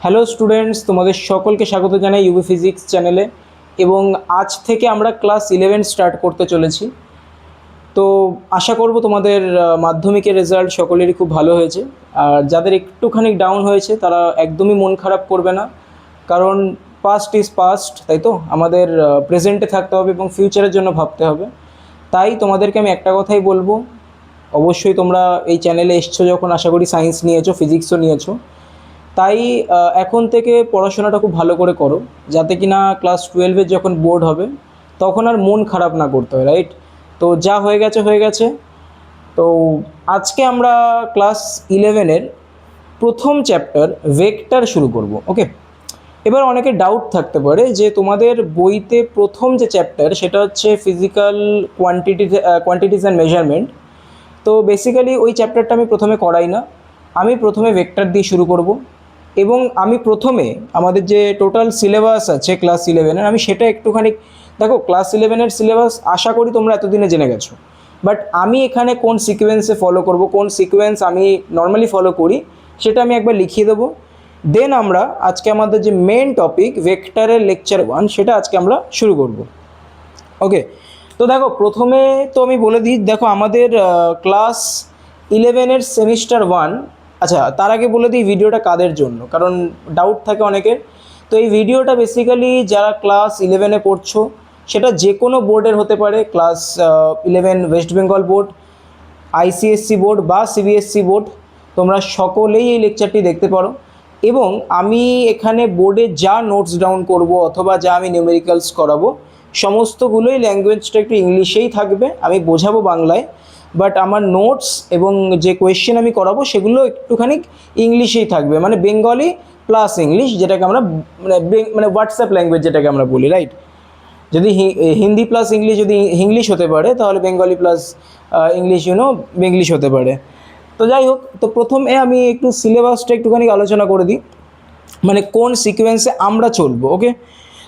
Hello students, তোমাদের সকলকে স্বাগত জানাই ইউবি ফিজিক্স চ্যানেলে। এবং আজ থেকে আমরা ক্লাস 11 স্টার্ট করতে চলেছি। তো আশা করব তোমাদের মাধ্যমিকের রেজাল্ট সকলেরই খুব ভালো হয়েছে। আর যাদের একটুখানি ডাউন হয়েছে তারা একদমই মন খারাপ করবে না, কারণ পাস্ট ইজ পাস্ট, তাই তো? আমাদের প্রেজেন্টে থাকতে হবে এবং ফিউচারের জন্য ভাবতে হবে। তাই তোমাদেরকে আমি একটা কথাই বলবো, অবশ্যই তোমরা এই চ্যানেলে এসছো যখন, আশা করি সায়েন্স নিয়েছো, ফিজিক্সও নিয়েছো। তাই এখন থেকে পড়াশোনাটা খুব ভালো করে করো, যাতে কিনা ক্লাস 12-এর যখন বোর্ড হবে তখন আর মন খারাপ না করতে হয়, রাইট? তো যা হয়ে গেছে হয়ে গেছে। তো আজকে আমরা ক্লাস 11-এর প্রথম চ্যাপ্টার ভেক্টর শুরু করব, ওকে? এবার অনেকে ডাউট থাকতে পারে যে তোমাদের বইতে প্রথম যে চ্যাপ্টার সেটা হচ্ছে ফিজিক্যাল কোয়ান্টিটিস অ্যান্ড মেজারমেন্ট। তো বেসিক্যালি ওই চ্যাপ্টারটা আমি প্রথমে করাই না, আমি প্রথমে ভেক্টর দিয়ে শুরু করব। এবং আমি প্রথমে আমাদের যে টোটাল সিলেবাস আছে ক্লাস 11-এর, আমি সেটা একটুখানি দেখো। ক্লাস 11-এর সিলেবাস আশা করি তোমরা এতদিনে জেনে গেছো, বাট আমি এখানে কোন সিকোয়েন্সে ফলো করব, কোন সিকোয়েন্স আমি নর্মালি ফলো করি, সেটা আমি একবার লিখিয়ে দেবো। দেন আমরা আজকে আমাদের যে মেন টপিক ভেক্টরের লেকচার 1, সেটা আজকে আমরা শুরু করব, ওকে? তো দেখো, প্রথমে তো আমি বলে দিই, দেখো আমাদের ক্লাস 11-এর সেমিস্টার 1। আচ্ছা, তার আগে বলে দিই ভিডিওটা কাদের জন্য, কারণ ডাউট থাকে অনেকের। তো এই ভিডিওটা বেসিক্যালি যারা ক্লাস 11-এ পড়ছো, সেটা যে কোনো বোর্ডের হতে পারে, class 11 West Bengal board, ICSE board বা সিবিএসসি বোর্ড, তোমরা সকলেই এই লেকচারটি দেখতে পারো। এবং আমি এখানে বোর্ডে যা নোটস ডাউন করব অথবা যা আমি নিউমেরিক্যালস করাবো, সমস্তগুলোই ল্যাঙ্গুয়েজটা একটু ইংলিশেই থাকবে, আমি বোঝাবো বাংলায়, বাট আমার নোটস এবং যে কোয়েশ্চেন আমি করাবো সেগুলো একটুখানি ইংলিশেই থাকবে, মানে বেঙ্গলি প্লাস ইংলিশ, যেটাকে আমরা মানে হোয়াটসঅ্যাপ ল্যাঙ্গুয়েজ যেটাকে আমরা বলি, রাইট? যদি হিন্দি প্লাস ইংলিশ যদি ইংলিশ হতে পারে, তাহলে বেঙ্গলি প্লাস ইংলিশ বেঙ্গলিশ হতে পারে। তো যাই হোক, তো প্রথমে আমি একটু সিলেবাসটা একটুখানি আলোচনা করে দিই, মানে কোন সিকোয়েন্সে আমরা চলবো, ওকে?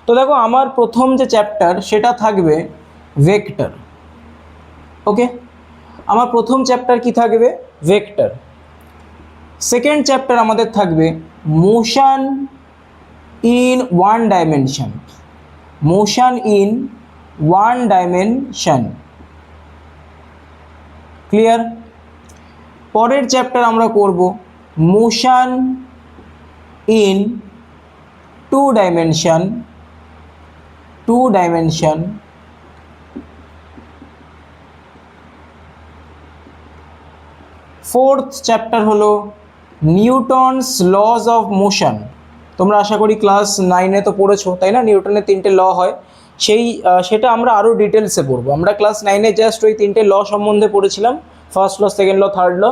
তো দেখো, আমার প্রথম যে চ্যাপ্টার সেটা থাকবে ভেক্টর, ওকে? আমার প্রথম চ্যাপ্টার কি থাকবে? ভেক্টর। সেকেন্ড চ্যাপ্টার আমাদের থাকবে motion in one dimension. Motion in one dimension, clear? পরের চ্যাপ্টার আমরা করব motion in two dimension. Fourth chapter হলো নিউটনস লজ অফ মোশন। তোমরা আশা করি ক্লাস 9-এ তো পড়েছো, তাই না? নিউটনের 3টে ল হয়, সেটা আমরা আরও ডিটেলসে পড়বো। আমরা ক্লাস 9-এ জাস্ট ওই 3টে ল সম্বন্ধে পড়েছিলাম, first law, second law, third law,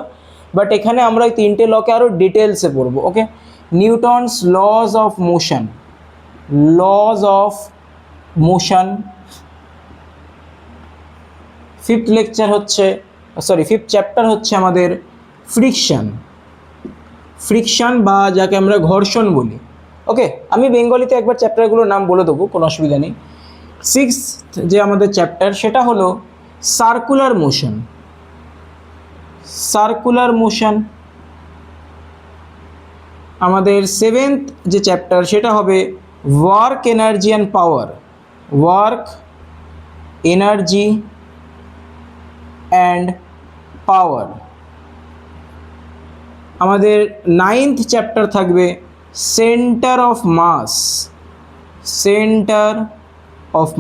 but এখানে আমরা ওই 3টে লকে আরও ডিটেলসে পড়বো, okay? Newton's laws of motion. Fifth chapter হচ্ছে আমাদের ফ্রিকশন বা যাকে আমরা ঘর্ষণ বলি, ওকে? আমি বেঙ্গলিতে একবার চ্যাপ্টারগুলোর নাম বলে দেবো, কোনো অসুবিধা নেই। সিক্সথ যে আমাদের চ্যাপ্টার সেটা হলো সার্কুলার মোশন। আমাদের সেভেন্থ যে চ্যাপ্টার সেটা হবে ওয়ার্ক এনার্জি অ্যান্ড পাওয়ার। আমাদের নাইন্থ চ্যাপ্টার থাকবে centre of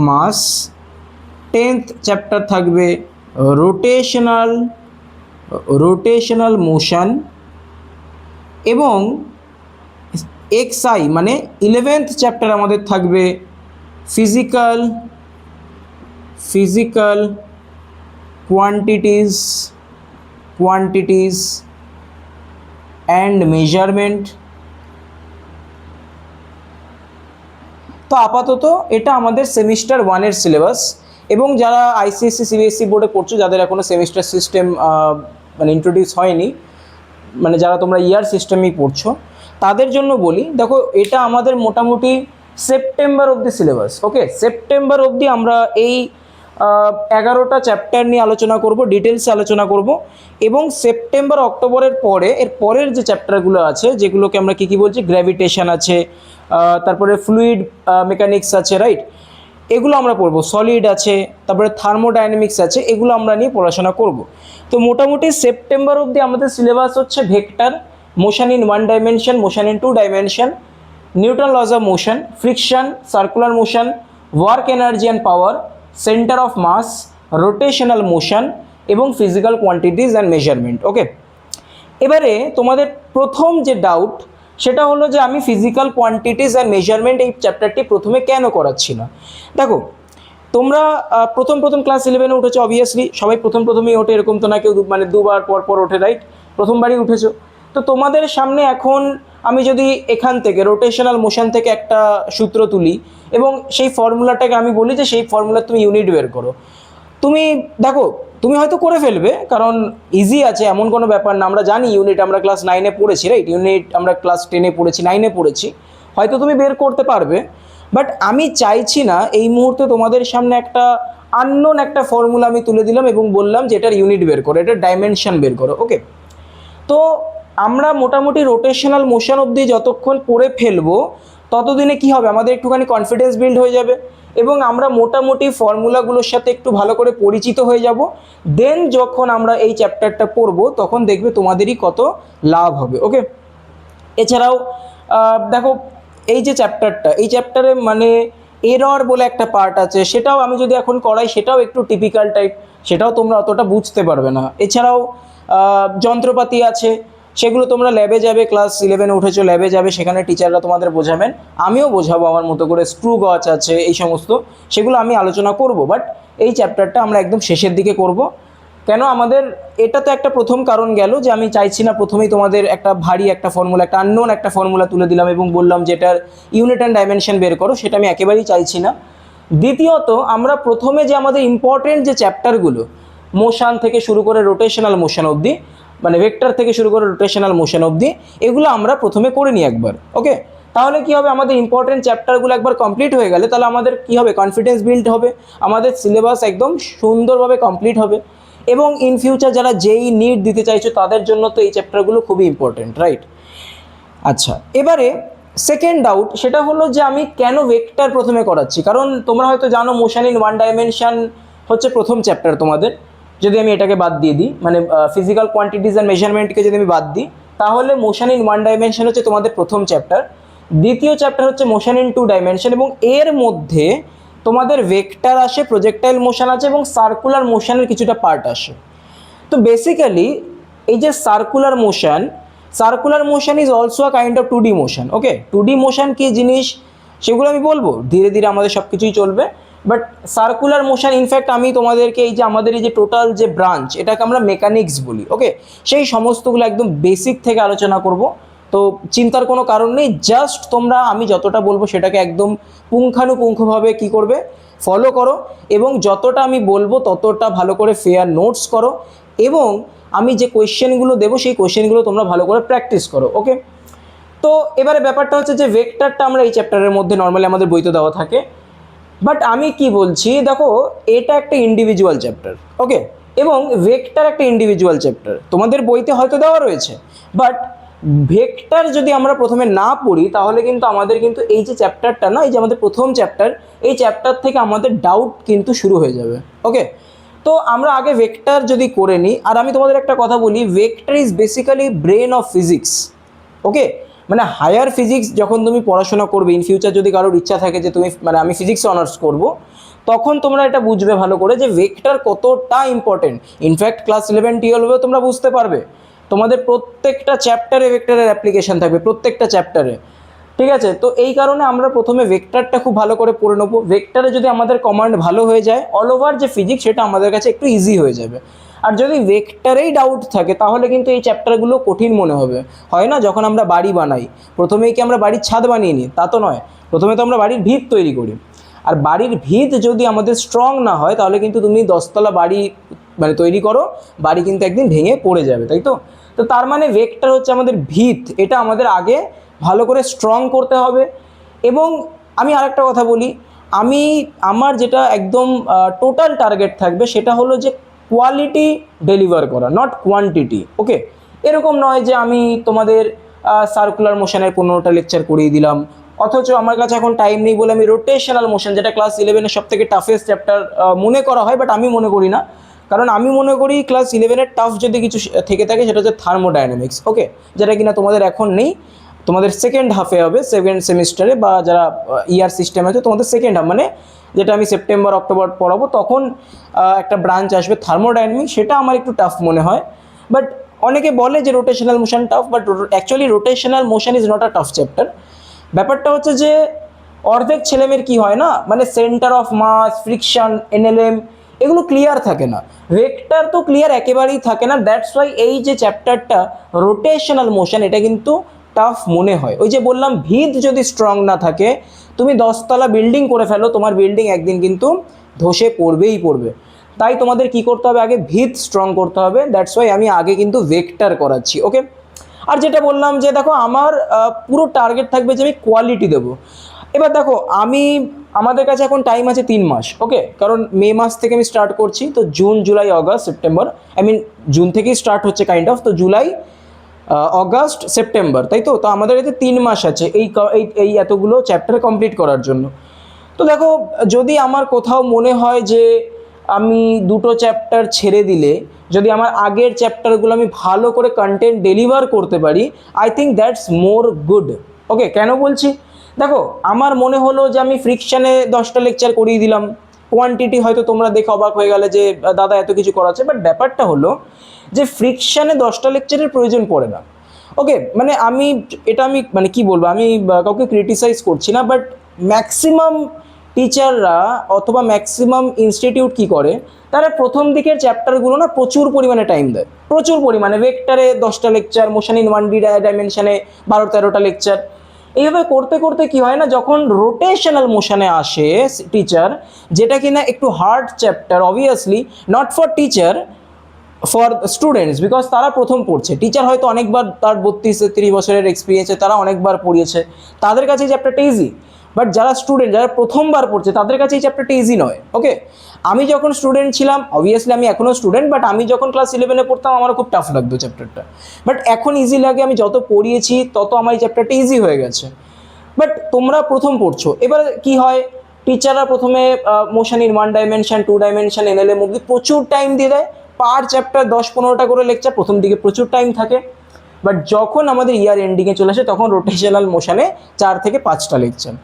mass. 10th chapter থাকবে রোটেশনাল মোশন। এবং এক্সআই মানে 11th চ্যাপ্টার আমাদের থাকবে ফিজিক্যাল কোয়ান্টিটিস অ্যান্ড মেজারমেন্ট। তো আপাতত এটা আমাদের সেমিস্টার 1-এর সিলেবাস। এবং যারা আইসিএসসি সিবিএসসি বোর্ডে পড়ছো, যাদের এখনও সেমিস্টার সিস্টেম মানে ইন্ট্রোডিউস হয়নি, মানে যারা তোমরা ইয়ার সিস্টেমেই পড়ছো, তাদের জন্য বলি, দেখো এটা আমাদের মোটামুটি সেপ্টেম্বর অবধি সিলেবাস, ওকে? সেপ্টেম্বর অবধি আমরা এই 11টা চ্যাপ্টার নিয়ে আলোচনা করব, ডিটেলসে আলোচনা করব। এবং সেপ্টেম্বর অক্টোবরের পরে এর পরের যে চ্যাপ্টারগুলো আছে, যেগুলোকে আমরা কী বলছি, গ্র্যাভিটেশন আছে, তারপরে ফ্লুইড মেকানিক্স আছে, রাইট, এগুলো আমরা পড়বো। সলিড আছে, তারপরে থার্মোডাইনামিক্স আছে, এগুলো আমরা নিয়ে পড়াশোনা করব। তো মোটামুটি সেপ্টেম্বর অবধি আমাদের সিলেবাস হচ্ছে vector, motion in 1 dimension, motion in 2 dimension, Newton laws of motion, friction, circular motion, work energy and power, centre of mass, rotational motion এবং physical quantities and measurement. Okay, এবারে তোমাদের প্রথম যে ডাউট সেটা হলো যে আমি ফিজিক্যাল কোয়ান্টিটিস অ্যান্ড মেজারমেন্ট এই চ্যাপ্টারটি প্রথমে কেন করাচ্ছি না। দেখো, তোমরা প্রথম ক্লাস 11-এ উঠেছো, অবভিয়াসলি সবাই প্রথমেই ওঠে, এরকম তো না কেউ মানে দুবার পর ওঠে, রাইট, প্রথমবারই উঠেছো। তো তোমাদের সামনে এখন আমি যদি এখান থেকে রোটেশনাল মোশন থেকে একটা সূত্র তুলি এবং সেই ফর্মুলাটাকে আমি বলি যে সেই ফর্মুলা তুমি ইউনিট বের করো, তুমি দেখো তুমি হয়তো করে ফেলবে, কারণ ইজি আছে, এমন কোনো ব্যাপার না। আমরা জানি ইউনিট, আমরা ক্লাস 9-এ পড়েছি, রাইট, ইউনিট আমরা ক্লাস 10-এ পড়েছি, 9-এ পড়েছি, হয়তো তুমি বের করতে পারবে। বাট আমি চাইছি না এই মুহূর্তে তোমাদের সামনে একটা আননোন একটা ফর্মুলা আমি তুলে দিলাম এবং বললাম যে এটার ইউনিট বের করো, এটার ডাইমেনশন বের করো। ওকে, তো আমরা মোটামুটি রোটেশনাল মোশন অবধি যতক্ষণ পড়ে ফেলবো ততদিনে কি হবে, আমাদের একটুখানি কনফিডেন্স বিল্ড হয়ে যাবে এবং আমরা মোটামুটি ফর্মুলাগুলোর সাথে একটু ভালো করে পরিচিত হয়ে যাব। দেন যখন আমরা এই চ্যাপ্টারটা পড়বো তখন দেখবে তোমাদেরই কত লাভ হবে। ওকে, এছাড়াও দেখো, এই যে চ্যাপ্টারটা, এই চ্যাপ্টারে মানে এরর বলে একটা পার্ট আছে, সেটাও আমি যদি এখন করাই সেটাও একটু টিপিক্যাল টাইপ, সেটাও তোমরা অতটা বুঝতে পারবে না। এছাড়াও যন্ত্রপাতি আছে, সেগুলো তোমরা ল্যাবে যাবে, ক্লাস 11-এ উঠেছো, ল্যাবে যাবে, সেখানে টিচাররা তোমাদের বোঝাবেন, আমিও বোঝাবো আমার মতো করে। স্ক্রু গজ আছে, এই সমস্ত, সেগুলো আমি আলোচনা করব। বাট এই চ্যাপ্টারটা আমরা একদম শেষের দিকে করব। কেন, আমাদের এটা তো একটা প্রথম কারণ গেল যে আমি চাইছি না প্রথমেই তোমাদের একটা ভারী একটা ফর্মুলা, একটা আননোন একটা ফর্মুলা তুলে দিলাম এবং বললাম যে এটার ইউনিট অ্যান্ড ডাইমেনশন বের করো, সেটা আমি একেবারেই চাইছি না। দ্বিতীয়ত, আমরা প্রথমে যে আমাদের ইম্পর্টেন্ট যে চ্যাপ্টারগুলো, মোশন থেকে শুরু করে রোটেশনাল মোশন অবধি, মানে ভেক্টর থেকে শুরু করে রোটেশনাল মোশন অবধি, এগুলো আমরা প্রথমে করে নিই একবার। ওকে, তাহলে কি হবে, আমাদের ইম্পর্টেন্ট চ্যাপ্টারগুলো একবার কমপ্লিট হয়ে গেলে তাহলে আমাদের কি হবে, কনফিডেন্স বিল্ড হবে, আমাদের সিলেবাস একদম সুন্দরভাবে কমপ্লিট হবে। এবং ইন ফিউচার যারা যেই নিট দিতে চাইছো তাদের জন্য তো এই চ্যাপ্টারগুলো খুবই ইম্পর্টেন্ট, রাইট। আচ্ছা, এবারে সেকেন্ড ডাউট সেটা হলো যে আমি কেন ভেক্টর প্রথমে করাচ্ছি। কারণ তোমরা হয়তো জানো মোশন ইন 1 ডাইমেনশন হচ্ছে প্রথম চ্যাপ্টার তোমাদের। যদি আমি এটাকে বাদ দিয়ে দিই, মানে ফিজিক্যাল কোয়ান্টিটিজ অ্যান্ড মেজারমেন্টকে যদি আমি বাদ দিই, তাহলে মোশন ইন 1 ডাইমেনশন হচ্ছে তোমাদের প্রথম চ্যাপ্টার। দ্বিতীয় চ্যাপ্টার হচ্ছে মোশন ইন 2 ডাইমেনশন, এবং এর মধ্যে তোমাদের ভেক্টর আসে, প্রজেক্টাইল মোশন আছে এবং সার্কুলার মোশনের কিছুটা পার্ট আসে। তো বেসিক্যালি এই যে circular motion is also a kind of 2D motion. Okay, 2D motion কী জিনিস সেগুলো আমি বলবো, ধীরে ধীরে আমাদের সব কিছুই চলবে। বাট সার্কুলার মোশন, ইনফ্যাক্ট আমি তোমাদেরকে এই যে আমাদের এই যে টোটাল যে ব্রাঞ্চ, এটাকে আমরা মেকানিক্স বলি। ওকে, সেই সমস্তগুলো একদম বেসিক থেকে আলোচনা করব। তো চিন্তার কোনো কারণ নেই, জাস্ট তোমরা আমি যতটা বলবো সেটাকে একদম পুঙ্খানুপুঙ্খভাবে কী করবে, ফলো করো, এবং যতটা আমি বলবো ততটা ভালো করে ফেয়ার নোটস করো, এবং আমি যে কোয়েশ্চেনগুলো দেবো সেই কোয়েশ্চেনগুলো তোমরা ভালো করে প্র্যাকটিস করো। ওকে, তো এবারে ব্যাপারটা হচ্ছে যে ভেক্টরটা আমরা এই চ্যাপ্টারের মধ্যে নর্মালি আমাদের বইতে দেওয়া থাকে। বাট আমি কি বলছি, দেখো এটা একটা ইন্ডিভিজুয়াল চ্যাপ্টার। ওকে, এবং ভেক্টর একটা ইন্ডিভিজুয়াল চ্যাপ্টার, তোমাদের বইতে হয়তো দেওয়া রয়েছে, বাট ভেক্টর যদি আমরা প্রথমে না পড়ি তাহলে কিন্তু আমাদের কিন্তু এই যে চ্যাপ্টারটা না, এই যে আমাদের প্রথম চ্যাপ্টার, এই চ্যাপ্টার থেকে আমাদের ডাউট কিন্তু শুরু হয়ে যাবে। ওকে, তো আমরা আগে ভেক্টর যদি করে নিই। আর আমি তোমাদের একটা কথা বলি, vector is basically brain of physics. Okay, মানে হায়ার ফিজিক্স যখন তুমি পড়াশোনা করবে, ইন ফিউচার যদি কারোর ইচ্ছা থাকে যে তুমি মানে আমি ফিজিক্সে অনার্স করব, তখন তোমরা এটা বুঝবে ভালো করে যে ভেক্টর কতটা ইম্পর্টেন্ট। ইনফ্যাক্ট ক্লাস 11-12-এও তোমরা বুঝতে পারবে, তোমাদের প্রত্যেকটা চ্যাপ্টারে ভেক্টরের অ্যাপ্লিকেশন থাকবে, প্রত্যেকটা চ্যাপ্টারে। ঠিক আছে, তো এই কারণে আমরা প্রথমে ভেক্টরটা খুব ভালো করে পড়ে নেবো। ভেক্টরে যদি আমাদের কমান্ড ভালো হয়ে যায়, অল ওভার যে ফিজিক্স সেটা আমাদের কাছে একটু ইজি হয়ে যাবে। আর যদি ভেক্টরেই ডাউট থাকে তাহলে কিন্তু এই চ্যাপ্টারগুলো কঠিন মনে হবে। হয় না, যখন আমরা বাড়ি বানাই প্রথমেই কি আমরা বাড়ির ছাদ বানিয়ে নিই? তা তো নয়, প্রথমে তো আমরা বাড়ির ভিত তৈরি করি। আর বাড়ির ভিত যদি আমাদের স্ট্রং না হয় তাহলে কিন্তু তুমি 10তলা বাড়ি মানে তৈরি করো, বাড়ি কিন্তু একদিন ভেঙে পড়ে যাবে, তাই তো? তো তার মানে ভেক্টর হচ্ছে আমাদের ভিত, এটা আমাদের আগে ভালো করে স্ট্রং করতে হবে। এবং আমি আরেকটা কথা বলি, আমি আমার যেটা একদম টোটাল টার্গেট থাকবে সেটা হলো যে কোয়ালিটি ডেলিভার করা, নট কোয়ান্টিটি। ওকে, এরকম নয় যে আমি তোমাদের সার্কুলার মোশনের 15টা লেকচার করিয়ে দিলাম, অথচ আমার কাছে এখন টাইম নেই বলে আমি রোটেশনাল মোশন, যেটা ক্লাস 11-এর সব থেকে টাফেস্ট চ্যাপ্টার মনে করা হয়, বাট আমি মনে করি না। কারণ আমি মনে করি ক্লাস 11-এর টাফ যদি কিছু থেকে থাকে সেটা হচ্ছে থার্মোডাইনামিক্স। ওকে, যেটা কিনা তোমাদের এখন নেই, তোমাদের সেকেন্ড হাফে হবে, সেকেন্ড সেমিস্টারে, বা যারা ইয়ার সিস্টেম আছে তোমাদের সেকেন্ড হাফ, মানে যেটা আমি সেপ্টেম্বর অক্টোবর পড়াবো তখন একটা ব্রাঞ্চ আসবে থার্মোডাইনামিক্স, সেটা আমার একটু টাফ মনে হয়। বাট অনেকে বলে যে rotational motion tough, but actually rotational motion is not a tough chapter. ব্যাপারটা হচ্ছে যে অর্ধেক ছেলেমেয়ের কি হয় না, মানে centre of mass, friction, NLM এগুলো ক্লিয়ার থাকে না, ভেক্টর তো ক্লিয়ার একেবারেই থাকে না। দ্যাটস ওয়াই এই যে চ্যাপ্টারটা রোটেশনাল মোশন, এটা কিন্তু টাফ মনে হয়। ওই যে বললাম, ভিত যদি স্ট্রং না থাকে, তুমি 10তলা বিল্ডিং করে ফেলো, তোমার বিল্ডিং একদিন কিন্তু ধসে পড়বেই পড়বে। তাই তোমাদের কি করতে হবে, আগে ভিত স্ট্রং করতে হবে। দ্যাটস ওয়াই আমি আগে কিন্তু ভেক্টর করাচ্ছি। ওকে, আর যেটা বললাম যে দেখো আমার পুরো টার্গেট থাকবে যে আমি কোয়ালিটি দেবো। এবার দেখো আমাদের কাছে এখন টাইম আছে 3 মাস। ওকে, কারণ মে মাস থেকে আমি স্টার্ট করছি, তো June, July, August, September, June থেকেই স্টার্ট হচ্ছে কাইন্ড অফ, তো জুলাই, অগাস্ট, সেপ্টেম্বর, তাই তো। তো আমাদের কাছে 3 মাস আছে এই এতগুলো চ্যাপ্টার কমপ্লিট করার জন্য। তো দেখো, যদি আমার কোথাও মনে হয় যে আমি 2টো চ্যাপ্টার ছেড়ে দিলে যদি আমার আগের চ্যাপ্টারগুলো আমি ভালো করে কন্টেন্ট ডেলিভার করতে পারি, I think that's more good. Okay, কেন বলছি, দেখো আমার মনে হলো যে আমি ফ্রিকশানে 10টা লেকচার করিয়ে দিলাম, কোয়ান্টিটি হয়তো তোমরা দেখে অবাক হয়ে গেলে যে দাদা এত কিছু করাচ্ছে, বাট ব্যাপারটা হলো যে ফ্রিকশানে 10টা লেকচারের প্রয়োজন পড়ে না। ওকে, মানে আমি মানে কি বলবো, আমি কাউকে ক্রিটিসাইজ করছি না, বাট ম্যাক্সিমাম টিচাররা অথবা ম্যাক্সিমাম ইনস্টিটিউট কি করে, তারা প্রথম দিকের চ্যাপ্টারগুলো না প্রচুর পরিমাণে টাইম দেয়, প্রচুর পরিমাণে। ভেক্টরে 10টা লেকচার, মোশন ইন 1D ডাইমেনশনে 12-13টা লেকচার, এইভাবে করতে করতে কি হয় না, যখন রোটেশনাল মোশনে আসে টিচার, যেটা কিনা একটু hard chapter, obviously not for teacher, for students, because তারা প্রথম পড়ছে। টিচার হয়তো অনেকবার, তার 32-33 বছরের এক্সপিরিয়েন্সে তারা অনেকবার পড়িয়েছে, তাদের কাছে এই চ্যাপ্টারটা ইজি। বাট যারা স্টুডেন্ট, যারা প্রথমবার পড়ছে, তাদের কাছে এই চ্যাপ্টারটা ইজি নয়। ওকে, আমি যখন স্টুডেন্ট ছিলাম, অবভিয়াসলি আমি এখনও স্টুডেন্ট, বাট আমি যখন ক্লাস 11-এ পড়তাম আমারও খুব টাফ লাগতো চ্যাপ্টারটা, বাট এখন ইজি লাগে। আমি যত পড়িয়েছি তত আমার এই চ্যাপ্টারটা ইজি হয়ে গেছে। বাট তোমরা প্রথম পড়ছো, এবার কি হয়, টিচাররা প্রথমে motion in 1 dimension, 2 dimension, NLM অব্দি প্রচুর টাইম দিয়ে দেয়, পার চ্যাপ্টার 10-15টা করে লেকচার, প্রথম দিকে প্রচুর টাইম থাকে। বাট যখন আমাদের ইয়ার এন্ডিংয়ে চলে আসে, তখন রোটেশনাল মোশনে 4 থেকে 5টা লেকচার।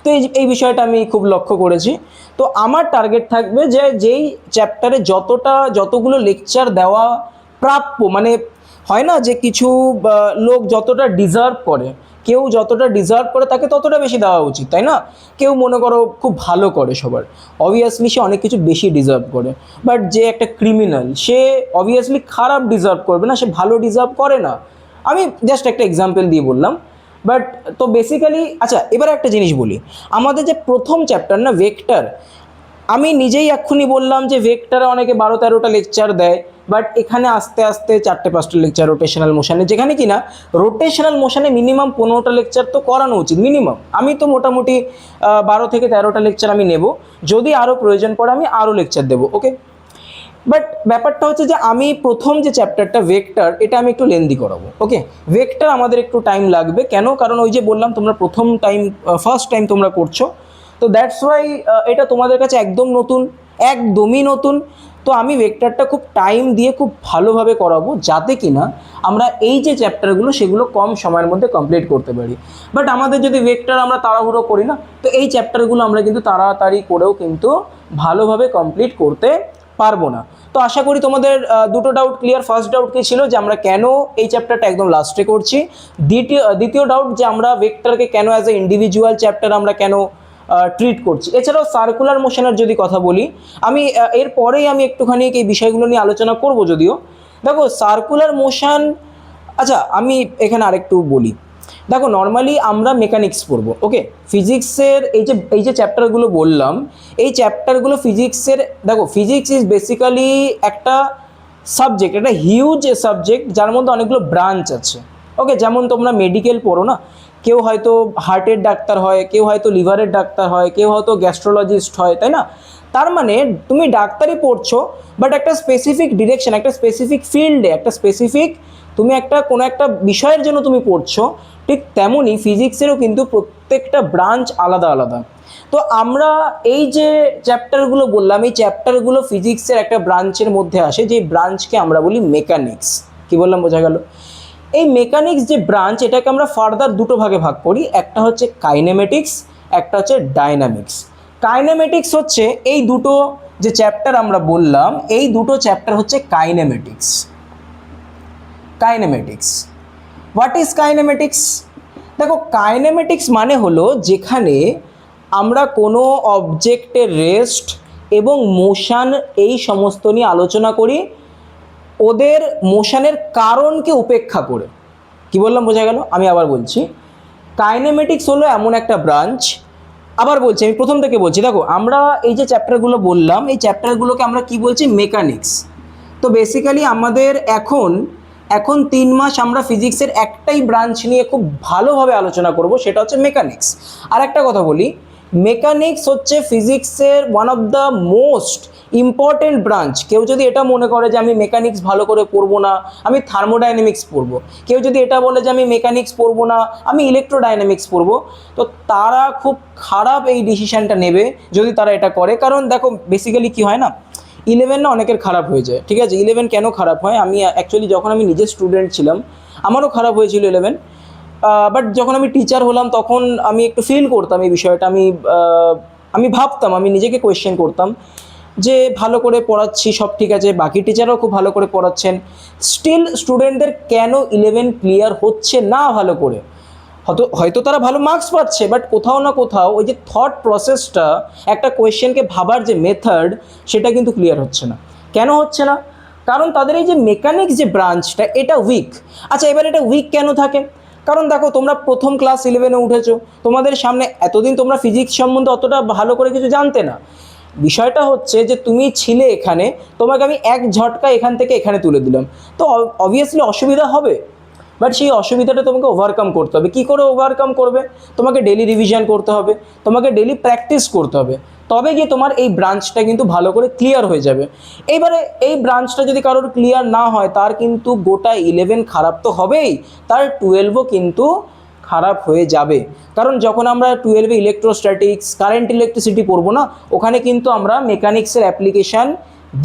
তো এই বিষয়টা আমি খুব লক্ষ্য করেছি। তো আমার টার্গেট থাকবে যে যেই চ্যাপ্টারে যতগুলো লেকচার দেওয়া প্রাপ্য, মানে হয় না যে কিছু লোক যতটা ডিজার্ভ করে, কেউ যতটা ডিজার্ভ করে তাকে ততটা বেশি দেওয়া উচিত, তাই না? কেউ মনে করো খুব ভালো করে সবার, অবভিয়াসলি সে অনেক কিছু বেশি ডিজার্ভ করে। বাট যে একটা ক্রিমিনাল, সে অবভিয়াসলি খারাপ ডিজার্ভ করবে না, সে ভালো ডিজার্ভ করে না। আমি জাস্ট একটা এক্সাম্পল দিয়ে বললাম। বাট তো বেসিক্যালি, আচ্ছা এবার একটা জিনিস বলি, আমাদের যে প্রথম চ্যাপ্টার না ভেক্টর, আমি নিজেই এক্ষুনি বললাম যে ভেক্টরে অনেকে 12-13টা লেকচার দেয়, বাট এখানে আস্তে আস্তে 4টে-5টা লেকচার রোটেশনাল মোশনে, যেখানে কিনা রোটেশনাল মোশনে মিনিমাম 15টা লেকচার তো করানো উচিত মিনিমাম। আমি তো মোটামুটি 12 থেকে 13টা লেকচার আমি নেব, যদি আরও প্রয়োজন পড়ে আমি আরও লেকচার দেবো। ওকে, বাট ব্যাপারটা হচ্ছে যে আমি প্রথম যে চ্যাপ্টারটা ভেক্টর, এটা আমি একটু লেন্দি করাবো। ওকে, ভেক্টর আমাদের একটু টাইম লাগবে, কেন? কারণ ওই যে বললাম তোমরা ফার্স্ট টাইম তোমরা করছো, তো দ্যাটস ওয়াই এটা তোমাদের কাছে একদম নতুন, একদমই নতুন। তো আমি ভেক্টরটা খুব টাইম দিয়ে খুব ভালোভাবে করাবো, যাতে কিনা আমরা এই যে চ্যাপ্টারগুলো সেগুলো কম সময়ের মধ্যে কমপ্লিট করতে পারি। বাট আমাদের যদি ভেক্টর আমরা তাড়াহুড়ো করি না, তো এই চ্যাপ্টারগুলো আমরা কিন্তু তাড়াতাড়ি করেও কিন্তু ভালোভাবে কমপ্লিট করতে পারবো না। তো আশা করি তোমাদের 2টো ডাউট ক্লিয়ার। ফার্স্ট ডাউট কি ছিল, যে আমরা কেন এই চ্যাপ্টারটা একদম লাস্টে করছি। দ্বিতীয় ডাউট, যে আমরা ভেক্টরকে কেন অ্যাজ এ ইন্ডিভিজুয়াল চ্যাপ্টার আমরা কেন ট্রিট করছি। এছাড়াও সার্কুলার মোশনের যদি কথা বলি, আমি এরপরেই আমি একটুখানি এই বিষয়গুলো নিয়ে আলোচনা করব। যদিও দেখো সার্কুলার মোশন, আচ্ছা আমি এখানে আরেকটু বলি। দেখো নর্মালি আমরা মেকানিক্স পড়বো, ওকে, ফিজিক্সের এই যে চ্যাপ্টারগুলো বললাম, এই চ্যাপ্টারগুলো ফিজিক্সের, দেখো ফিজিক্স ইজ বেসিক্যালি একটা সাবজেক্ট, একটা হিউজ সাবজেক্ট, যার মধ্যে অনেকগুলো ব্রাঞ্চ আছে। ওকে, যেমন তোমরা মেডিকেল পড়ো না, কেউ হয়তো হার্টের ডাক্তার হয়, কেউ হয়তো লিভারের ডাক্তার হয়, কেউ হয়তো গ্যাস্ট্রোলজিস্ট হয়, তাই না? তার মানে তুমি ডাক্তারি পড়ছো, বাট একটা স্পেসিফিক ডিরেকশন, একটা স্পেসিফিক ফিল্ডে, একটা স্পেসিফিক তুমি একটা কোনো একটা বিষয়ের জন্য তুমি পড়ছো। ঠিক তেমনই ফিজিক্সেরও কিন্তু প্রত্যেকটা ব্রাঞ্চ আলাদা আলাদা। তো আমরা এই যে চ্যাপ্টারগুলো বললাম, এই চ্যাপ্টারগুলো ফিজিক্সের একটা ব্রাঞ্চের মধ্যে আসে, যে ব্রাঞ্চকে আমরা বলি মেকানিক্স। কি বললাম, বোঝা গেল? এই মেকানিক্স যে ব্রাঞ্চ, এটাকে আমরা ফার্দার দুটো ভাগে ভাগ করি, একটা হচ্ছে কাইনেমেটিক্স, একটা হচ্ছে ডাইনামিক্স। কাইনেমেটিক্স হচ্ছে এই দুটো যে চ্যাপ্টার আমরা বললাম, এই দুটো চ্যাপ্টার হচ্ছে kinematics. Kinematics, what is kinematics? দেখো, কাইনেমেটিক্স মানে হলো যেখানে আমরা কোনো অবজেক্টের রেস্ট এবং মোশন এই সমস্ত নিয়ে আলোচনা করি, ওদের মোশনের কারণকে উপেক্ষা করে। কি বললাম, বোঝা গেল? আমি আবার বলছি, কাইনেমেটিক্স হলো এমন একটা ব্রাঞ্চ, আবার বলছি, আমি প্রথম থেকে বলছি, দেখো আমরা এই যে চ্যাপ্টারগুলো বললাম, এই চ্যাপ্টারগুলোকে আমরা কি বলছি? মেকানিক্স। তো বেসিক্যালি আমাদের এখন 3 মাস আমরা ফিজিক্সের একটাই ব্রাঞ্চ নিয়ে খুব ভালোভাবে আলোচনা করব, সেটা হচ্ছে মেকানিক্স। আর একটা কথা বলি, মেকানিক্স হচ্ছে ফিজিক্সের one of the most important branch. কেউ যদি এটা মনে করে যে আমি মেকানিক্স ভালো করে পড়বো না, আমি থার্মোডাইনামিক্স পড়বো, কেউ যদি এটা বলে যে আমি মেকানিক্স পড়বো না, আমি ইলেকট্রোডাইনামিক্স পড়বো, তো তারা খুব খারাপ এই ডিসিশানটা নেবে যদি তারা এটা করে। কারণ দেখো, বেসিক্যালি কি হয় না, 11 না অনেকের খারাপ হয়ে যায়, ঠিক আছে? 11 কেন খারাপ হয়? আমি অ্যাকচুয়ালি যখন আমি নিজে স্টুডেন্ট ছিলাম, আমারও খারাপ হয়েছিল 11। বাট যখন আমি টিচার হলাম তখন আমি একটু ফিল করতাম এই বিষয়টা। আমি ভাবতাম, আমি নিজেকে কোয়েশ্চেন করতাম যে ভালো করে পড়াচ্ছি, সব ঠিক আছে, বাকি টিচারও খুব ভালো করে পড়াচ্ছেন, স্টিল স্টুডেন্টদের কেন 11 ক্লিয়ার হচ্ছে না ভালো করে? হয়তো তারা ভালো মার্কস পাচ্ছে, বাট কোথাও না কোথাও ওই যে থট প্রসেসটা, একটা কোয়েশ্চেনকে ভাবার যে মেথড, সেটা কিন্তু ক্লিয়ার হচ্ছে না। কেন হচ্ছে না? কারণ তাদের এই যে মেকানিক্স যে ব্রাঞ্চটা, এটা উইক। আচ্ছা, এবার এটা উইক কেন থাকে? কারণ দেখো, তোমরা প্রথম ক্লাস 11-এ উঠেছো, তোমাদের সামনে এতদিন তোমরা ফিজিক্স সম্বন্ধে অতটা ভালো করে কিছু জানতে না। বিষয়টা হচ্ছে যে তুমি ছিলে এখানে, তোমাকে আমি এক ঝটকা এখান থেকে এখানে তুলে দিলাম, তো অবভিয়াসলি অসুবিধা হবে। বাট সেই অসুবিধাটা তোমাকে ওভারকাম করতে হবে। কী করে ওভারকাম করবে? তোমাকে ডেলি রিভিশন করতে হবে, তোমাকে ডেলি প্র্যাকটিস করতে হবে, তবে গিয়ে তোমার এই ব্রাঞ্চটা কিন্তু ভালো করে ক্লিয়ার হয়ে যাবে। এইবারে এই ব্রাঞ্চটা যদি কারোর ক্লিয়ার না হয়, তার কিন্তু গোটা 11 খারাপ তো হবেই, তার 12ও কিন্তু খারাপ হয়ে যাবে। কারণ যখন আমরা 12-এ ইলেকট্রোস্ট্যাটিক্স, কারেন্ট ইলেকট্রিসিটি পড়বো না, ওখানে কিন্তু আমরা মেকানিক্সের অ্যাপ্লিকেশান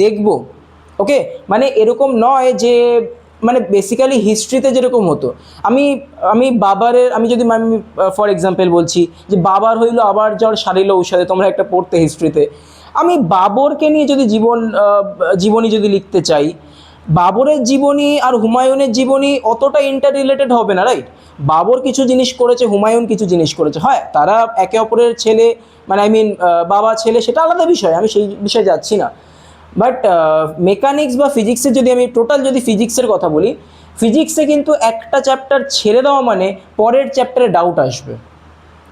দেখব। ওকে, মানে এরকম নয় যে, মানে বেসিক্যালি হিস্ট্রিতে যেরকম হতো, আমি বাবারের, আমি যদি ফর এক্সাম্পল বলছি যে বাবার হইলো আবার জ্বর সারিল ঔষধে, তোমরা একটা পড়তে হিস্ট্রিতে, আমি বাবরকে নিয়ে যদি জীবনী যদি লিখতে চাই, বাবরের জীবনী আর হুমায়ুনের জীবনী অতটা ইন্টার রিলেটেড হবে না, রাইট? বাবর কিছু জিনিস করেছে, হুমায়ুন কিছু জিনিস করেছে, হয় তারা একে অপরের ছেলে, মানে বাবা ছেলে, সেটা আলাদা বিষয়, আমি সেই বিষয়ে যাচ্ছি না। বাট মেকানিক্স বা ফিজিক্সের যদি আমি টোটাল যদি ফিজিক্সের কথা বলি, ফিজিক্সে কিন্তু একটা চ্যাপ্টার ছেড়ে দেওয়া মানে পরের চ্যাপ্টারে ডাউট আসবে।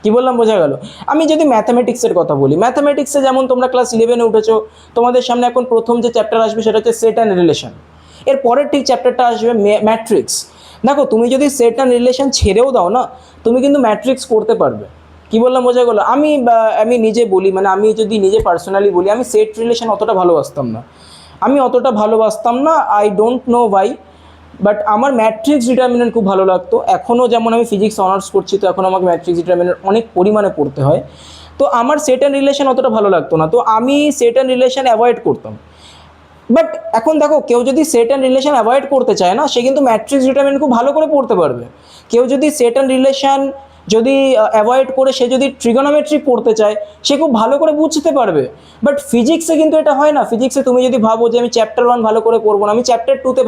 কি বললাম, বোঝা গেল? আমি যদি ম্যাথামেটিক্সের কথা বলি, ম্যাথামেটিক্সে যেমন তোমরা ক্লাস 11-এ উঠেছো, তোমাদের সামনে এখন প্রথম যে চ্যাপ্টার আসবে সেটা হচ্ছে সেট অ্যান্ড রিলেশন। এর পরের ঠিক চ্যাপ্টারটা আসবে ম্যাট্রিক্স। দেখো, তুমি যদি সেট অ্যান্ড রিলেশন ছেড়েও দাও না, তুমি কিন্তু ম্যাট্রিক্স করতে পারবে। কি বললাম, বোঝা গেলো? আমি নিজে বলি, মানে আমি যদি নিজে পার্সোনালি বলি, আমি সেট রিলেশন অতটা ভালোবাসতাম না। I don't know Y, but আমার ম্যাট্রিক্স ডিটারমিনেন্ট খুব ভালো লাগতো। এখনও যেমন আমি ফিজিক্স অনার্স করছি, তো এখন আমাকে ম্যাট্রিক্স ডিটারমিনেন্ট অনেক পরিমাণে পড়তে হয়। তো আমার সেট অ্যান্ড রিলেশন অতটা ভালো লাগতো না, তো আমি সেট অ্যান্ড রিলেশন অ্যাভয়েড করতাম। বাট এখন দেখো, কেউ যদি সেট অ্যান্ড রিলেশন অ্যাভয়েড করতে চায় না, সে কিন্তু ম্যাট্রিক্স ডিটারমিনেন্ট খুব ভালো করে পড়তে পারবে। কেউ যদি সেট অ্যান্ড রিলেশন যদি অ্যাভয়েড করে সে যদি ট্রিগোনোমেট্রি পড়তে চায়, সে খুব ভালো করে বুঝতে পারবে। বাট ফিজিক্সে কিন্তু এটা হয় না। ফিজিক্সে তুমি যদি ভাবো যে আমি চ্যাপ্টার 1 ভালো করে পড়বো না, আমি চ্যাপ্টার 2-তে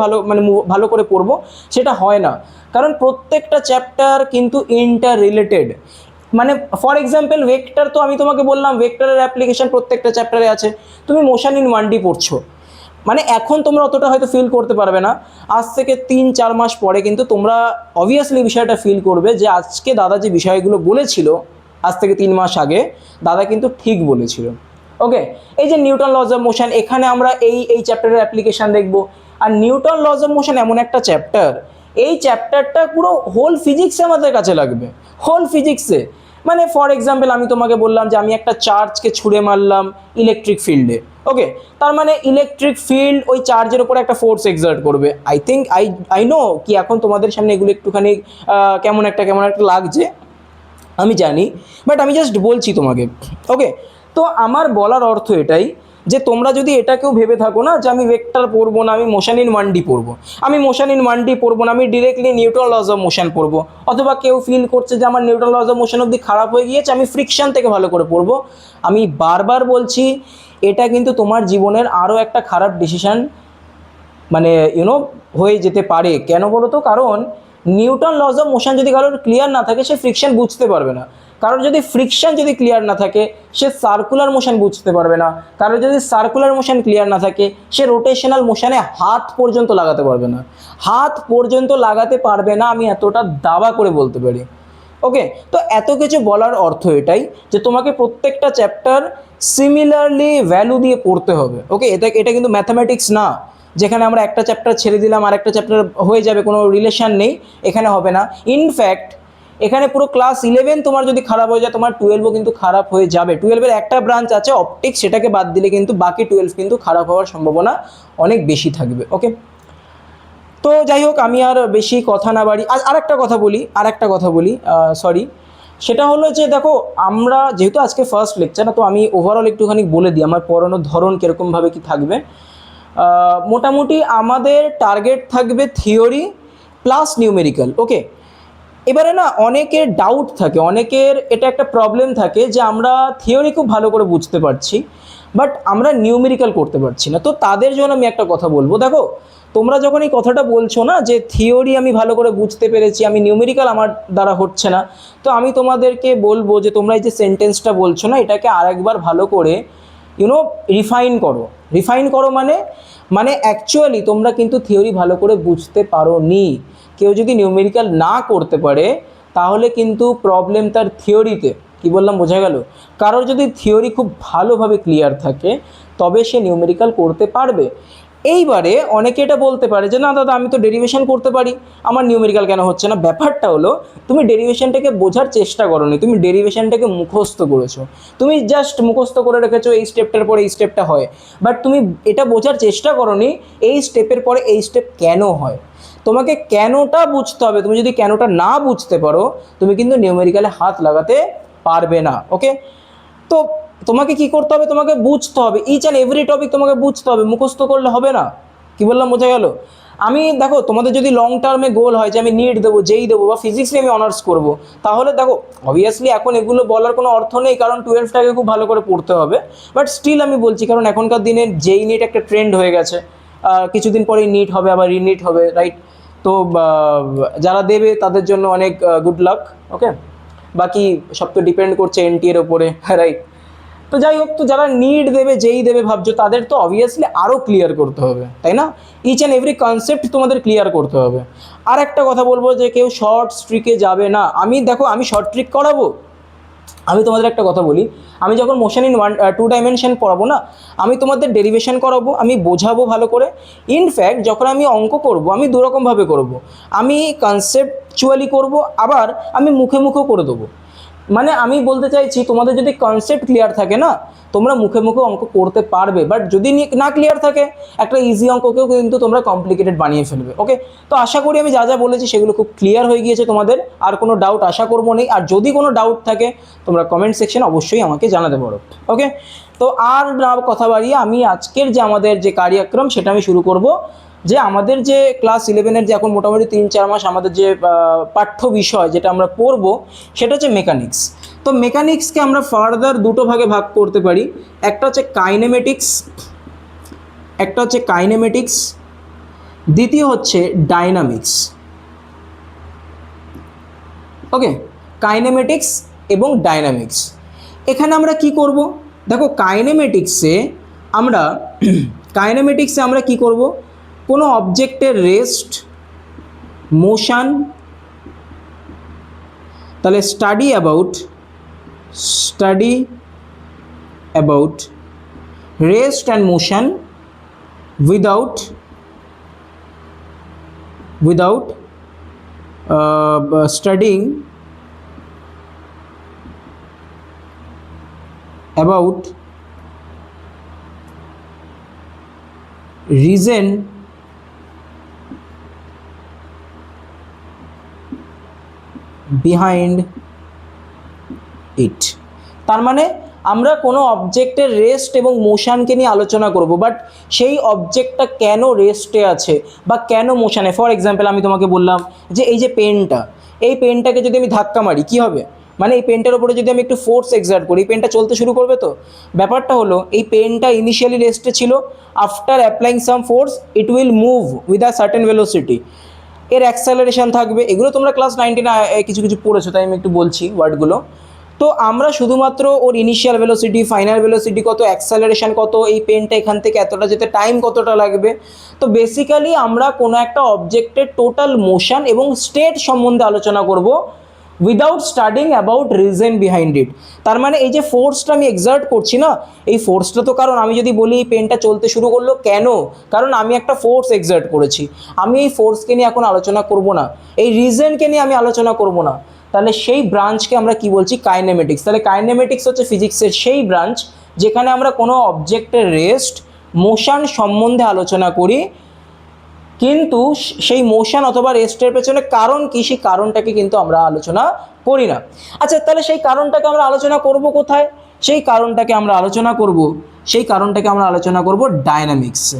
ভালো করে পড়বো, সেটা হয় না। কারণ প্রত্যেকটা চ্যাপ্টার কিন্তু ইন্টার রিলেটেড। মানে ফর এক্সাম্পল ভেক্টর, তো আমি তোমাকে বললাম ভেক্টরের অ্যাপ্লিকেশন প্রত্যেকটা চ্যাপ্টারে আছে। তুমি মোশন ইন 1D পড়ছো, মানে এখন তোমরা অতটা হয়তো ফিল করতে পারবে না, আজ থেকে 3-4 মাস পরে কিন্তু তোমরা অবভিয়াসলি বিষয়টা ফিল করবে যে আজকে দাদা যে বিষয়গুলো বলেছিল আজ থেকে 3 মাস আগে, দাদা কিন্তু ঠিক বলেছিল। ওকে, এই যে নিউটন লজ অফ মোশন, এখানে আমরা এই চ্যাপ্টারের অ্যাপ্লিকেশান দেখব। আর নিউটন লজ অফ মোশন এমন একটা চ্যাপ্টার, এই চ্যাপ্টারটা পুরো হোল ফিজিক্সে আমাদের কাছে লাগবে, হোল ফিজিক্সে। মানে ফর এক্সাম্পল আমি তোমাকে বললাম যে আমি একটা চার্জকে ছুঁড়ে মারলাম ইলেকট্রিক ফিল্ডে, ওকে, তার মানে ইলেকট্রিক ফিল্ড ওই চার্জের উপরে একটা ফোর্স এক্সার্ট করবে। আই থিঙ্ক আই নো কি এখন তোমাদের সামনে এগুলো একটুখানি কেমন একটা লাগছে আমি জানি, বাট আমি জাস্ট বলছি তোমাকে, ওকে। তো আমার বলার অর্থ এটাই যে তোমরা যদি এটাকেও ভেবে থাকো না যে আমি ভেক্টর পড়বো না, আমি মোশন ইন 1D পড়বো, আমি মোশন ইন 1D পড়বো না, আমি directly Newton laws of motion পড়বো, অথবা কেউ ফিল করছে যে আমার নিউটন লজ অফ মোশন অবধি খারাপ হয়ে গিয়েছে, আমি ফ্রিকশন থেকে ভালো করে পড়বো, আমি বারবার বলছি এটা কিন্তু তোমার জীবনের আরও একটা খারাপ ডিসিশন মানে হয়ে যেতে পারে। কেন বলো তো? কারণ নিউটন লজ অফ মোশন যদি কারোর ক্লিয়ার না থাকে সে ফ্রিকশন বুঝতে পারবে না, কারোর যদি ফ্রিকশন যদি ক্লিয়ার না থাকে সে সার্কুলার মোশন বুঝতে পারবে না, কারোর যদি সার্কুলার মোশন ক্লিয়ার না থাকে সে রোটেশনাল মোশনে হাত পর্যন্ত লাগাতে পারবে না, হাত পর্যন্ত লাগাতে পারবে না, আমি এতটা দাবা করে বলতে পারি, ওকে। তো এত কিছু বলার অর্থ এটাই যে তোমাকে প্রত্যেকটা চ্যাপ্টার সিমিলারলি ভ্যালু দিয়ে পড়তে হবে, ওকে। এটা কিন্তু ম্যাথামেটিক্স না যেখানে আমরা একটা চ্যাপ্টার ছেড়ে দিলাম আর একটা চ্যাপ্টার হয়ে যাবে, কোনো রিলেশন নেই, এখানে হবে না। ইনফ্যাক্ট এখানে পুরো ক্লাস 11 তোমার যদি খারাপ হয়ে যায় তোমার 12ও কিন্তু খারাপ হয়ে যাবে। 12-এর একটা ব্রাঞ্চ আছে অপটিক্স, সেটাকে বাদ দিলে কিন্তু বাকি 12 কিন্তু খারাপ হওয়ার সম্ভাবনা অনেক বেশি থাকবে, ওকে। তো যাই হোক আমি আর বেশি কথা না বাড়ি, আর একটা কথা বলি সরি, সেটা হলো যে দেখো আমরা যেহেতু আজকে ফার্স্ট লেকচার না, তো আমি ওভারঅল একটুখানি বলে দিই আমার পড়ানোর ধরন কীরকমভাবে কি থাকবে। মোটামুটি আমাদের টার্গেট থাকবে থিওরি প্লাস নিউমেরিক্যাল, ওকে। এবারে না অনেকের ডাউট থাকে, অনেকের এটা একটা প্রবলেম থাকে যে আমরা থিওরি খুব ভালো করে বুঝতে পারছি বাট আমরা নিউমেরিক্যাল করতে পারছি না। তো তাদের জন্য আমি একটা কথা বলবো, দেখো তোমরা যখন এই কথাটা বলছো না যে থিওরি আমি ভালো করে বুঝতে পেরেছি, আমি নিউমেরিক্যাল আমার দ্বারা হচ্ছে না, তো আমি তোমাদেরকে বলবো যে তোমরা এই যে সেন্টেন্সটা বলছো না এটাকে আরেকবার ভালো করে রিফাইন করো মানে অ্যাকচুয়ালি তোমরা কিন্তু থিওরি ভালো করে বুঝতে পারো নি। কেউ যদি নিউমেরিক্যাল না করতে পারে তাহলে কিন্তু প্রবলেম তার থিওরিতে, কি বললাম বোঝা গেল? কারোর যদি থিওরি খুব ভালোভাবে ক্লিয়ার থাকে তবে সে নিউমেরিক্যাল করতে পারবে। এইবারে অনেকে এটা বলতে পারে যে না দাদা আমি তো ডেরিভেশন করতে পারি, আমার নিউমেরিক্যাল কেন হচ্ছে না? ব্যাপারটা হলো তুমি ডেরিভেশনটাকে বোঝার চেষ্টা করোনি, তুমি ডেরিভেশনটাকে মুখস্থ করেছো, তুমি জাস্ট মুখস্থ করে রেখেছো এই স্টেপটার পরে এই স্টেপটা হয়, বাট তুমি এটা বোঝার চেষ্টা করোনি এই স্টেপের পরে এই স্টেপ কেন হয়। তোমাকে কেনটা বুঝতে হবে, তুমি যদি কেনটা না বুঝতে পারো তুমি কিন্তু নিউমেরিক্যালে হাত লাগাতে পারবে না, ওকে। তো তোমাকে কি করতে হবে, তোমাকে বুঝতে হবে, ইচ অ্যান্ড এভরি টপিক তোমাকে বুঝতে হবে, মুখস্থ করলে হবে না। কি বললাম বোঝা গেল? আমি দেখো তোমাদের যদি লং টার্মে গোল হয় যে আমি নিট দেবো, যেই দেবো, বা ফিজিক্স নিয়ে আমি অনার্স করবো, তাহলে দেখো অবভিয়াসলি এখন এগুলো বলার কোনো অর্থ নেই কারণ 12টাকে খুব ভালো করে পড়তে হবে, বাট স্টিল আমি বলছি কারণ এখনকার দিনে যেই নিট একটা ট্রেন্ড হয়ে গেছে, কিছুদিন পরেই নিট হবে আবার রিনিট হবে, রাইট? তো যারা দেবে তাদের জন্য অনেক গুড লাক, ওকে। বাকি সব তো ডিপেন্ড করছে এনটি এর ওপরে, রাইট? তো যাই হোক, তো যারা নিট দেবে যেই দেবে ভাবছো তাদের তো অবভিয়াসলি আরও ক্লিয়ার করতে হবে, তাই না? ইচ অ্যান্ড এভরি কনসেপ্ট তোমাদের ক্লিয়ার করতে হবে। আর একটা কথা বলবো যে কেউ শর্ট ট্রিকে যাবে না, আমি দেখো আমি শর্ট ট্রিক করাবো। আমি তোমাদের একটা কথা বলি, আমি যখন মোশন ইন 2 ডাইমেনশন পড়াবো না, আমি তোমাদের ডেরিভেশন করাবো, আমি বোঝাবো ভালো করে। ইনফ্যাক্ট যখন আমি অঙ্ক করব আমি দুরকমভাবে করব, আমি কনসেপচুয়ালি করব, আবার আমি মুখে মুখেও করে দেবো। মানে আমি বলতে চাইছি তোমাদের যদি কনসেপ্ট ক্লিয়ার থাকে না তোমরা মুখে মুখে অঙ্ক করতে পারবে, বাট যদি না ক্লিয়ার থাকে একটা ইজি অঙ্ককেও কিন্তু তোমরা কমপ্লিকেটেড বানিয়ে ফেলবে, ওকে। তো আশা করি আমি যা যা বলেছি সেগুলো খুব ক্লিয়ার হয়ে গিয়েছে তোমাদের, আর কোনো ডাউট আশা করবো নেই। আর যদি কোনো ডাউট থাকে তোমরা কমেন্ট সেকশনে অবশ্যই আমাকে জানাতে পারো, ওকে। তো আর না কথা বাড়িয়ে আমি আজকের যে আমাদের যে কার্যক্রম সেটা আমি শুরু করব। যে আমাদের যে ক্লাস 11-এর যে এখন মোটামুটি 3-4 মাস আমাদের যে পাঠ্য বিষয় যেটা আমরা পড়ব সেটা হচ্ছে মেকানিক্স। তো মেকানিক্সকে আমরা ফার্দার দুটো ভাগে ভাগ করতে পারি, একটা হচ্ছে কাইনেমেটিক্স, দ্বিতীয় হচ্ছে ডাইনামিক্স, ওকে। কাইনেমেটিক্স এবং ডাইনামিক্স, এখানে আমরা কি করব? দেখো কাইনেমেটিক্সে আমরা কি করব? কোনো অবজেক্টের রেস্ট, মোশন, তাহলে study about rest and motion without studying about reason behind it। তার মানে আমরা কোনো অবজেক্টের রেস্ট এবং মোশনকে নিয়ে আলোচনা করব, বাট সেই অবজেক্টটা কেন রেস্টে আছে বা কেন মোশনে। ফর এক্সাম্পল আমি তোমাকে বললাম যে এই যে পেনটা, এই পেনটাকে যদি আমি ধাক্কা মারি কী হবে, মানে এই পেনটার উপরে যদি আমি একটু ফোর্স এক্সার্ট করি এই পেনটা চলতে শুরু করবে। তো ব্যাপারটা হলো এই পেনটা ইনিশিয়ালি রেস্টে ছিল, after applying some force it will move with a certain velocity, এর অ্যাক্সেলারেশন থাকবে। এগুলো তোমরা ক্লাস 19 কিছু কিছু পড়েছো, তাই আমি একটু বলছি ওয়ার্ডগুলো। তো আমরা শুধুমাত্র ওর ইনিশিয়াল ভেলোসিটি, ফাইনাল ভেলোসিটি কত, অ্যাক্সেলারেশন কত, এই পেনটা এখান থেকে এতটা যেতে টাইম কতটা লাগবে, তো বেসিক্যালি আমরা কোনো একটা অবজেক্টের টোটাল মোশন এবং স্টেট সম্বন্ধে আলোচনা করব without studying about reason behind it. তার মানে এই যে ফোর্সটা আমি এক্সার্ট করছি না, এই ফোর্সটা তো কারণ আমি যদি বলি এই পেনটা চলতে শুরু করলো কেন, কারণ আমি একটা ফোর্স এক্সার্ট করেছি। আমি এই ফোর্সকে নিয়ে এখন আলোচনা করব না, এই রিজনকে নিয়ে আমি আলোচনা করব না, তাহলে সেই ব্রাঞ্চকে আমরা কি বলছি, কাইনেমেটিক্স। তাহলে কাইনেমেটিক্স হচ্ছে ফিজিক্সের সেই ব্রাঞ্চ যেখানে আমরা কোনো অবজেক্টের রেস্ট মোশন সম্বন্ধে আলোচনা করি, কিন্তু সেই মোশন অথবা রেস্টের পেছনে কারণ কি, সেই কারণটাকে কিন্তু আমরা আলোচনা করি না। আচ্ছা, তাহলে সেই কারণটাকে আমরা আলোচনা করব কোথায়? সেই কারণটাকে আমরা আলোচনা করব ডায়নামিক্সে।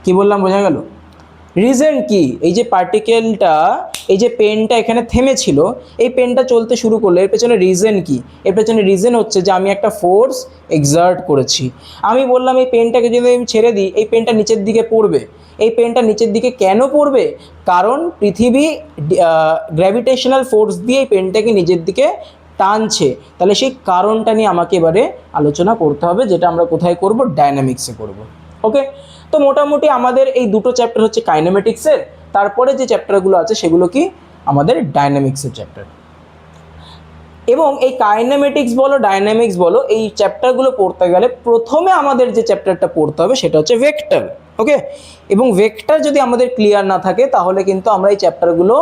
কি বললাম, বোঝা গেল? রিজন কি, এই যে পার্টিকেলটা, এই যে পেনটা এখানে থেমেছিল, এই পেনটা চলতে শুরু করলো, এর পেছনে রিজন কি? এর পেছনে রিজন হচ্ছে যে আমি একটা ফোর্স এক্সার্ট করেছি। আমি বললাম এই পেনটাকে যদি আমি ছেড়ে দিই এই পেনটা নিচের দিকে পড়বে। এই পেনটা নিচের দিকে কেন পড়বে? কারণ পৃথিবী গ্র্যাভিটেশনাল ফোর্স দিয়ে এই পেনটাকে নিচের দিকে টানছে। তাহলে সেই কারণটা নিয়ে আমাকে এবারে আলোচনা করতে হবে, যেটা আমরা কোথায় করব, ডায়নামিক্সে করব। ওকে, তো মোটামুটি আমাদের এই দুটো চ্যাপ্টার হচ্ছে কাইনেমেটিক্সের, তারপরে যে চ্যাপ্টারগুলো আছে সেগুলো কি আমাদের ডায়নামিক্সের চ্যাপ্টার। এবং এই কাইনেমেটিক্স বলো ডায়নামিক্স বলো, এই চ্যাপ্টারগুলো পড়তে গেলে প্রথমে আমাদের যে চ্যাপ্টারটা পড়তে হবে সেটা হচ্ছে ভেক্টর। ওকে, এবং ভেক্টর যদি আমাদের ক্লিয়ার না থাকে তাহলে কিন্তু আমরা এই চ্যাপ্টারগুলো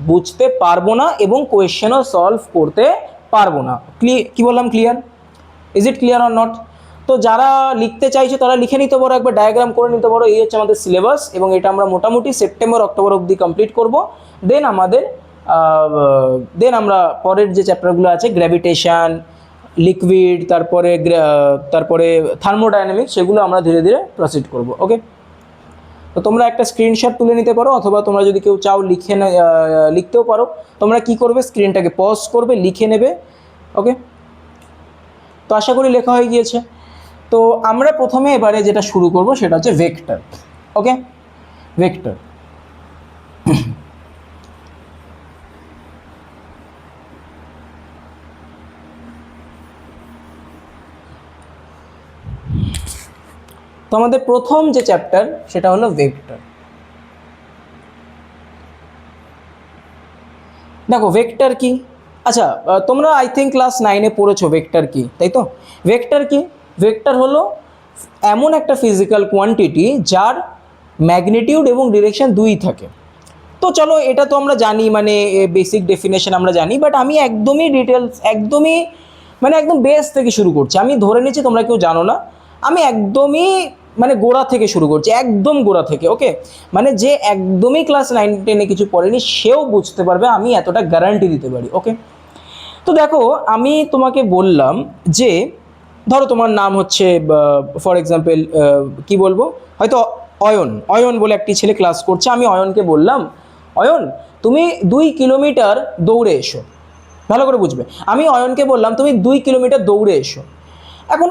বুঝতে পারবো না এবং কোয়েশ্চেনও সলভ করতে পারবো না। কি বললাম, clear? Is it clear or not? তো যারা লিখতে চাইছো তারা লিখে নিতে পারো, একবার ডায়াগ্রাম করে নিতে পারো। এই হচ্ছে আমাদের সিলেবাস এবং এটা আমরা মোটামুটি সেপ্টেম্বর অক্টোবর অবধি কমপ্লিট করব। দেন আমরা পরের যে চ্যাপ্টারগুলো আছে, গ্র্যাভিটেশন, লিকুইড, তারপরে থার্মোডাইনামিক্স, সেগুলো আমরা ধীরে ধীরে প্রসিড করব। ওকে, তো তোমরা একটা স্ক্রিনশট তুলে নিতে পারো, অথবা তোমরা যদি কেউ চাও লিখতেও পারো। তোমরা কি করবে, স্ক্রিনটাকে পজ করবে, লিখে নেবে। ওকে, তো আশা করি লেখা হয়ে গিয়েছে। তো আমরা প্রথমে এবারে যেটা শুরু করব সেটা হচ্ছে ভেক্টর। ওকে, ভেক্টর। তো আমাদের প্রথম যে চ্যাপ্টার সেটা হলো ভেক্টর। দেখো ভেক্টর কি, আচ্ছা তোমরা আই থিঙ্ক ক্লাস 9-এ পড়েছো ভেক্টর কি, তাই তো? ভেক্টর কি? ভেক্টর হলো এমন একটা ফিজিক্যাল কোয়ান্টিটি যার ম্যাগনিটিউড এবং ডিরেকশন দুই থাকে। তো চলো এটা তো আমরা জানি, মানে বেসিক ডেফিনেশন আমরা জানি, বাট আমি একদমই ডিটেলস, একদমই একদম বেস থেকে শুরু করছি। আমি ধরে নিচ্ছি তোমরা কেউ জানো না, আমি একদমই গোড়া থেকে শুরু করছি, একদম গোড়া থেকে। ওকে, যে একদমই ক্লাস 9-10-এ কিছু পড়েনি সেও বুঝতে পারবে, আমি এতটা গ্যারান্টি দিতে পারি। ওকে, তো দেখো আমি তোমাকে বললাম যে ধরো তোমার নাম হচ্ছে ফর এক্সাম্পল কি বলবো, হয়তো অয়ন বলে একটি ছেলে ক্লাস করছে। আমি অয়নকে বললাম, অয়ন তুমি 2 কিলোমিটার দৌড়ে এসো। ভালো করে বুঝবে, আমি অয়নকে বললাম তুমি 2 কিলোমিটার দৌড়ে এসো। এখন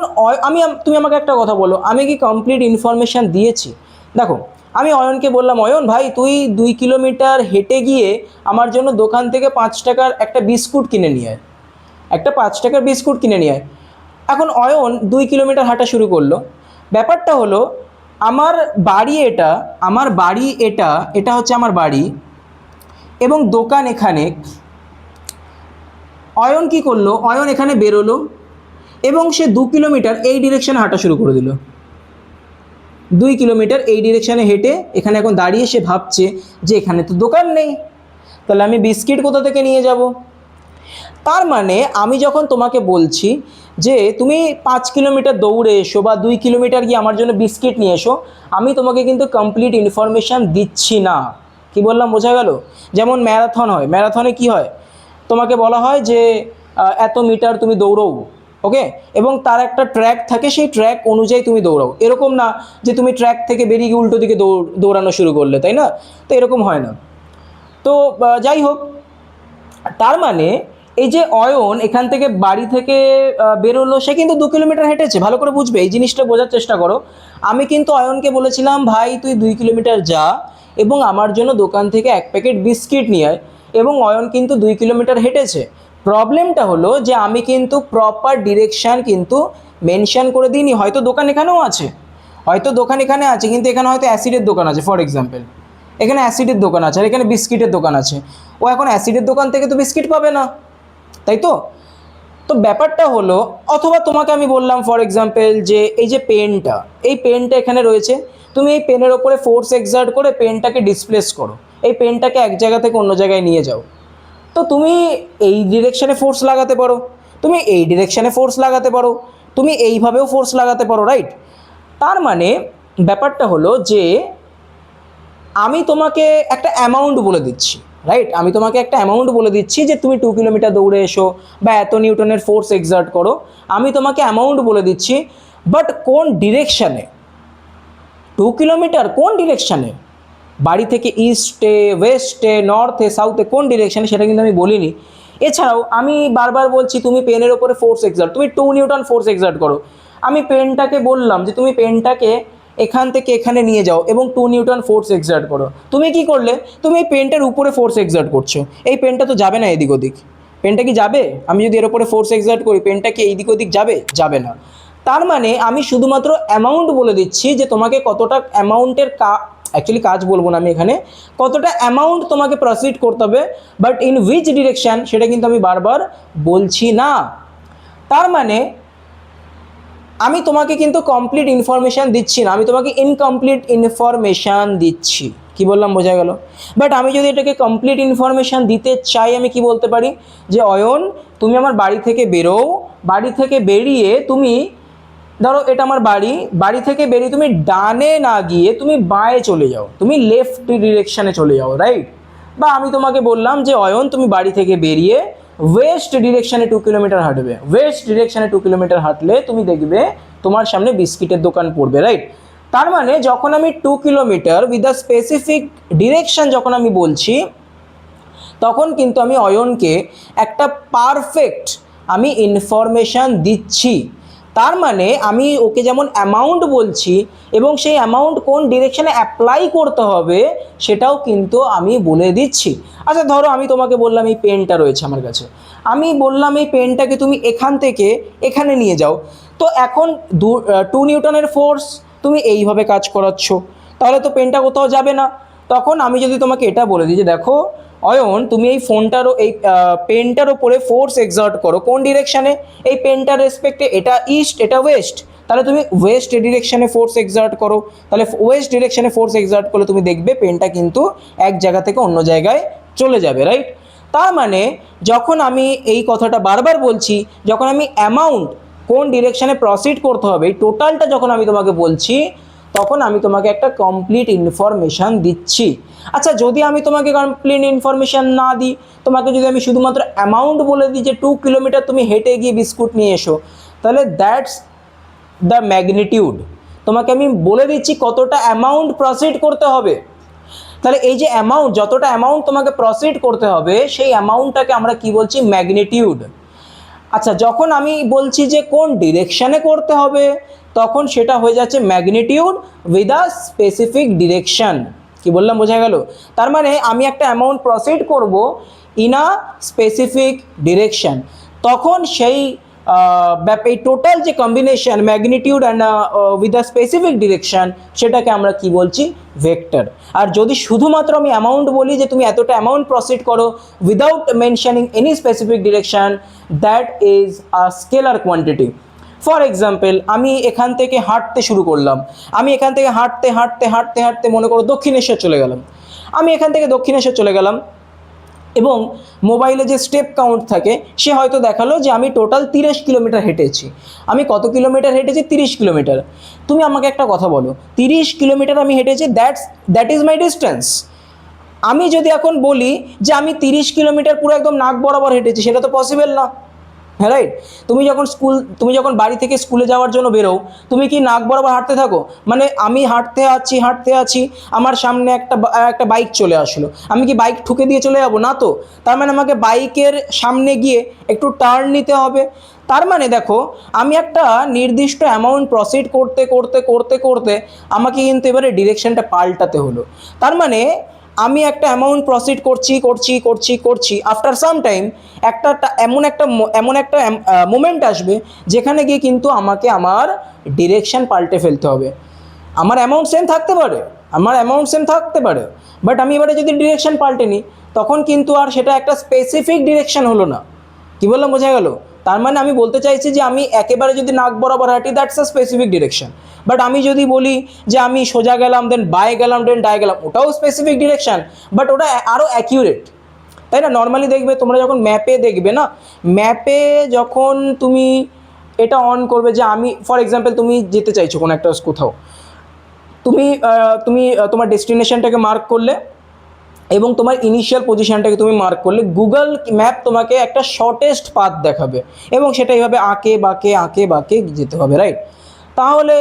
তুমি আমাকে একটা কথা বলো, আমি কি কমপ্লিট ইনফরমেশান দিয়েছি? দেখো আমি অয়নকে বললাম, অয়ন ভাই তুই 2 কিলোমিটার হেঁটে গিয়ে আমার জন্য দোকান থেকে 5 টাকার একটা বিস্কুট কিনে নিয়ে আয়, একটা 5 টাকার বিস্কুট কিনে নিয়ে আয়। এখন অয়ন 2 কিলোমিটার হাঁটা শুরু করলো। ব্যাপারটা হলো আমার বাড়ি এটা হচ্ছে আমার বাড়ি এবং দোকান এখানে। অয়ন কি করলো, অয়ন এখানে বেরোলো এবং সে 2 কিলোমিটার এই ডিরেকশনে হাঁটা শুরু করে দিল। 2 কিলোমিটার এই ডিরেকশানে হেঁটে এখানে এখন দাঁড়িয়ে সে ভাবছে যে এখানে তো দোকান নেই, তাহলে আমি বিস্কিট কোথা থেকে নিয়ে যাব। তার মানে আমি যখন তোমাকে বলছি যে তুমি 5 কিলোমিটার দৌড়ে এসো বা 2 কিলোমিটার গিয়ে আমার জন্য বিস্কিট নিয়ে এসো, আমি তোমাকে কিন্তু কমপ্লিট ইনফরমেশান দিচ্ছি না। কি বললাম বোঝা গেল? যেমন ম্যারাথন হয়, ম্যারাথনে কি হয়, তোমাকে বলা হয় যে এত মিটার তুমি দৌড়ো, ওকে, এবং তার একটা ট্র্যাক থাকে, সেই ট্র্যাক অনুযায়ী তুমি দৌড়াও। এরকম না যে তুমি ট্র্যাক থেকে বেরিয়ে গিয়ে উল্টো দিকে দৌড়ানো শুরু করলে, তাই না? তো এরকম হয় না। তো যাই হোক, তার মানে এই যে অয়ন এখান থেকে বাড়ি থেকে বেরোলো, সে কিন্তু 2 কিলোমিটার হেঁটেছে। ভালো করে বুঝবে, এই জিনিসটা বোঝার চেষ্টা করো। আমি কিন্তু অয়নকে বলেছিলাম ভাই তুই 2 কিলোমিটার যা এবং আমার জন্য দোকান থেকে 1 প্যাকেট বিস্কিট নিয়ে আয়, এবং অয়ন কিন্তু 2 কিলোমিটার হেঁটেছে। প্রবলেমটা হলো যে আমি কিন্তু প্রপার ডিরেকশান কিন্তু মেনশন করে দিইনি। হয়তো দোকান এখানেও আছে, হয়তো দোকান এখানে আছে, কিন্তু এখানে হয়তো অ্যাসিডের দোকান আছে ফর এক্সাম্পল, এখানে অ্যাসিডের দোকান আছে আর এখানে বিস্কিটের দোকান আছে। ও এখন অ্যাসিডের দোকান থেকে তো বিস্কিট পাবে না, তাই তো? তো ব্যাপারটা হলো, অথবা তোমাকে আমি বললাম ফর এক্সাম্পল যে এই যে পেনটা, এই পেনটা এখানে রয়েছে, তুমি এই পেনের ওপরে ফোর্স এক্সার্ট করে পেনটাকে ডিসপ্লেস করো, এই পেনটাকে এক জায়গা থেকে অন্য জায়গায় নিয়ে যাও। তো তুমি এই ডিরেকশানে ফোর্স লাগাতে পারো, তুমি এই ডিরেকশানে ফোর্স লাগাতে পারো, তুমি এইভাবেও ফোর্স লাগাতে পারো, রাইট? তার মানে ব্যাপারটা হলো যে আমি তোমাকে একটা অ্যামাউন্ট বলে দিচ্ছি, রাইট? আমি তোমাকে একটা অ্যামাউন্ট বলে দিচ্ছি যে তুমি 2 কিলোমিটার দৌড়ে এসো বা এত নিউটনের ফোর্স এক্সার্ট করো, আমি তোমাকে অ্যামাউন্ট বলে দিচ্ছি। বাট কোন ডিরেকশানে, 2 কিলোমিটার কোন ডিরেকশানে, বাড়ি থেকে ইস্টে, ওয়েস্টে, নর্থে, সাউথে, কোন ডিরেকশানে সেটা কিন্তু আমি বলিনি। এছাড়াও আমি বারবার বলছি তুমি পেনের ওপরে ফোর্স এক্সার্ট, তুমি 2 নিউটন ফোর্স এক্সার্ট করো। আমি পেনটাকে বললাম যে তুমি পেনটাকে এখান থেকে এখানে নিয়ে যাও এবং 2 নিউটন ফোর্স এক্সার্ট করো। তুমি কি করলে? তুমি এই পেনটার উপরে ফোর্স এক্সার্ট করছো, এই পেনটা তো যাবে না এদিক ওদিক। পেনটা কি যাবে? আমি যদি এর উপরে ফোর্স এক্সার্ট করি, পেনটা কি এইদিক ওদিক যাবে? যাবে না। তার মানে আমি শুধুমাত্র অ্যামাউন্ট বলে দিচ্ছি যে তোমাকে কতটা অ্যামাউন্টের অ্যাকচুয়ালি কাজ বলবো না আমি এখানে, কতটা অ্যামাউন্ট তোমাকে প্রসিড করতে হবে, বাট ইন হুইচ ডিরেকশান সেটা কিন্তু আমি বারবার বলছি না। তার মানে আমি তোমাকে কিন্তু কমপ্লিট ইনফরমেশান দিচ্ছি না, আমি তোমাকে ইনকমপ্লিট ইনফরমেশান দিচ্ছি। কি বললাম বোঝা গেল? বাট আমি যদি এটাকে কমপ্লিট ইনফরমেশান দিতে চাই, আমি কি বলতে পারি যে অয়ন তুমি আমার বাড়ি থেকে বেরো, বাড়ি থেকে বেরিয়ে তুমি ধরো এটা আমার বাড়ি, বাড়ি থেকে বেরিয়ে তুমি ডানে না গিয়ে তুমি বাঁয়ে চলে যাও, তুমি লেফট ডিরেকশানে চলে যাও, রাইট? বা আমি তোমাকে বললাম যে অয়ন তুমি বাড়ি থেকে বেরিয়ে ওয়েস্ট ডিরেকশানে 2 কিলোমিটার হাঁটবে, ওয়েস্ট ডিরেকশানে 2 কিলোমিটার হাঁটলে তুমি দেখবে তোমার সামনে বিস্কিটের দোকান পড়বে, রাইট? তার মানে যখন আমি 2 kilometre with the specific direction যখন আমি বলছি, তখন কিন্তু আমি অয়নকে একটা পারফেক্ট আমি ইনফরমেশান দিচ্ছি। তার মানে আমি ওকে যেমন অ্যামাউন্ট বলছি এবং সেই অ্যামাউন্ট কোন ডিরেকশানে অ্যাপ্লাই করতে হবে সেটাও কিন্তু আমি বলে দিচ্ছি। আচ্ছা ধরো আমি তোমাকে বললাম এই পেনটা রয়েছে আমার কাছে, আমি বললাম এই পেনটাকে তুমি এখান থেকে এখানে নিয়ে যাও। তো এখন 2 নিউটনের ফোর্স তুমি এইভাবে কাজ করাচ্ছ, তাহলে তো পেনটা কোথাও যাবে না। তখন আমি যদি তোমাকে এটা বলে দিই যে দেখো অয়ন তুমি এই ফোনটারও এই পেনটার ওপরে ফোর্স এক্সার্ট করো কোন ডিরেকশানে, এই পেনটার রেসপেক্টে এটা ইস্ট এটা ওয়েস্ট, তাহলে তুমি ওয়েস্ট ডিরেকশানে ফোর্স এক্সার্ট করো, তাহলে ওয়েস্ট ডিরেকশানে ফোর্স এক্সার্ট করলে তুমি দেখবে পেনটা কিন্তু এক জায়গা থেকে অন্য জায়গায় চলে যাবে, রাইট? তার মানে যখন আমি এই কথাটা বারবার বলছি, যখন আমি অ্যামাউন্ট কোন ডিরেকশানে প্রসিড করতে হবে এই টোটালটা যখন আমি তোমাকে বলছি, তখন আমি তোমাকে একটা কমপ্লিট ইনফরমেশান দিচ্ছি। আচ্ছা যদি আমি তোমাকে কমপ্লিট ইনফরমেশান না দিই, তোমাকে যদি আমি শুধুমাত্র অ্যামাউন্ট বলে দিই যে 2 কিলোমিটার তুমি হেঁটে গিয়ে বিস্কুট নিয়ে এসো, তাহলে দ্যাটস দ্য ম্যাগনিটিউড। তোমাকে আমি বলে দিচ্ছি কতটা অ্যামাউন্ট প্রসিড করতে হবে। তাহলে এই যে অ্যামাউন্ট, যতটা অ্যামাউন্ট তোমাকে প্রসিড করতে হবে সেই অ্যামাউন্টটাকে আমরা কি বলছি? ম্যাগনিটিউড। আচ্ছা যখন আমি বলছি যে কোন ডিরেকশানে করতে হবে, তখন সেটা হয়ে যাচ্ছে magnitude with a specific direction. কি বললাম বোঝা গেল? তার মানে আমি একটা অ্যামাউন্ট প্রসিড করব ইন আ স্পেসিফিক ডিরেকশান, তখন সেই এই টোটাল যে combination magnitude and with a specific direction সেটাকে আমরা কি বলছি? ভেক্টর। আর যদি শুধুমাত্র আমি অ্যামাউন্ট বলি যে তুমি এতটা অ্যামাউন্ট প্রসিড করো without mentioning any specific direction, that is a scalar quantity. For example আমি এখান থেকে হাঁটতে শুরু করলাম, আমি এখান থেকে হাঁটতে হাঁটতে হাঁটতে হাঁটতে মনে করো দক্ষিণেশ্বর চলে গেলাম, আমি এখান থেকে দক্ষিণেশ্বর চলে গেলাম এবং মোবাইলে যে স্টেপ কাউন্ট থাকে সে হয়তো দেখালো যে আমি টোটাল 30 কিলোমিটার হেঁটেছি। আমি কত কিলোমিটার হেঁটেছি? 30 কিলোমিটার। তুমি আমাকে একটা কথা বলো, 30 কিলোমিটার আমি হেঁটেছি, দ্যাট ইজ মাই ডিস্টেন্স। আমি যদি এখন বলি যে আমি 30 কিলোমিটার পুরো একদম নাক বরাবর হেঁটেছি, সেটা তো পসিবল না, হ্যাঁ রাইট? তুমি যখন বাড়ি থেকে স্কুলে যাওয়ার জন্য বেরো, তুমি কি নাক বরাবর হাঁটতে থাকো? মানে আমি হাঁটতে আছি, আমার সামনে একটা বাইক চলে আসলো, আমি কি বাইক ঠুকে দিয়ে চলে যাবো? না তো। তার মানে আমাকে বাইকের সামনে গিয়ে একটু টার্ন নিতে হবে। তার মানে দেখো, আমি একটা নির্দিষ্ট অ্যামাউন্ট প্রসিড করতে করতে করতে করতে আমাকে কিন্তু এবারে ডিরেকশনটা পাল্টাতে হলো। তার মানে আমি একটা অ্যামাউন্ট প্রসিড করছি, আফটার সাম টাইম এমন একটা মোমেন্ট আসবে যেখানে গিয়ে কিন্তু আমাকে আমার ডিরেকশন পাল্টে ফেলতে হবে। আমার অ্যামাউন্ট সেম থাকতে পারে, বাট আমি এবারে যদি ডিরেকশন পাল্টে নিই তখন কিন্তু আর সেটা একটা স্পেসিফিক ডিরেকশন হলো না। কি বললাম, বোঝা গেল? তার মানে আমি বলতে চাইছি যে আমি একেবারে যদি নাক বরাবর হাঁটি, that's a specific direction. But আমি যদি বলি যে আমি সোজা গেলাম, দেন বাঁয়ে গেলাম, দেন ডায়ে গেলাম, ওটাও স্পেসিফিক ডিরেকশন, বাট ওটা আরও অ্যাকিউরেট, তাই না? নর্মালি দেখবে তোমরা যখন ম্যাপে দেখবে না, ম্যাপে যখন তুমি এটা অন করবে যে আমি ফর এক্সাম্পল তুমি যেতে চাইছো কোনো একটা কোথাও, তুমি তোমার ডেস্টিনেশনটাকে মার্ক করলে এবং তোমার ইনিশিয়াল পজিশনটাকে তুমি মার্ক করলে, গুগল ম্যাপ তোমাকে একটা শর্টেস্ট পাথ দেখাবে এবং সেটা এইভাবে আঁকে বাঁকে যেতে হবে, রাইট? তাহলে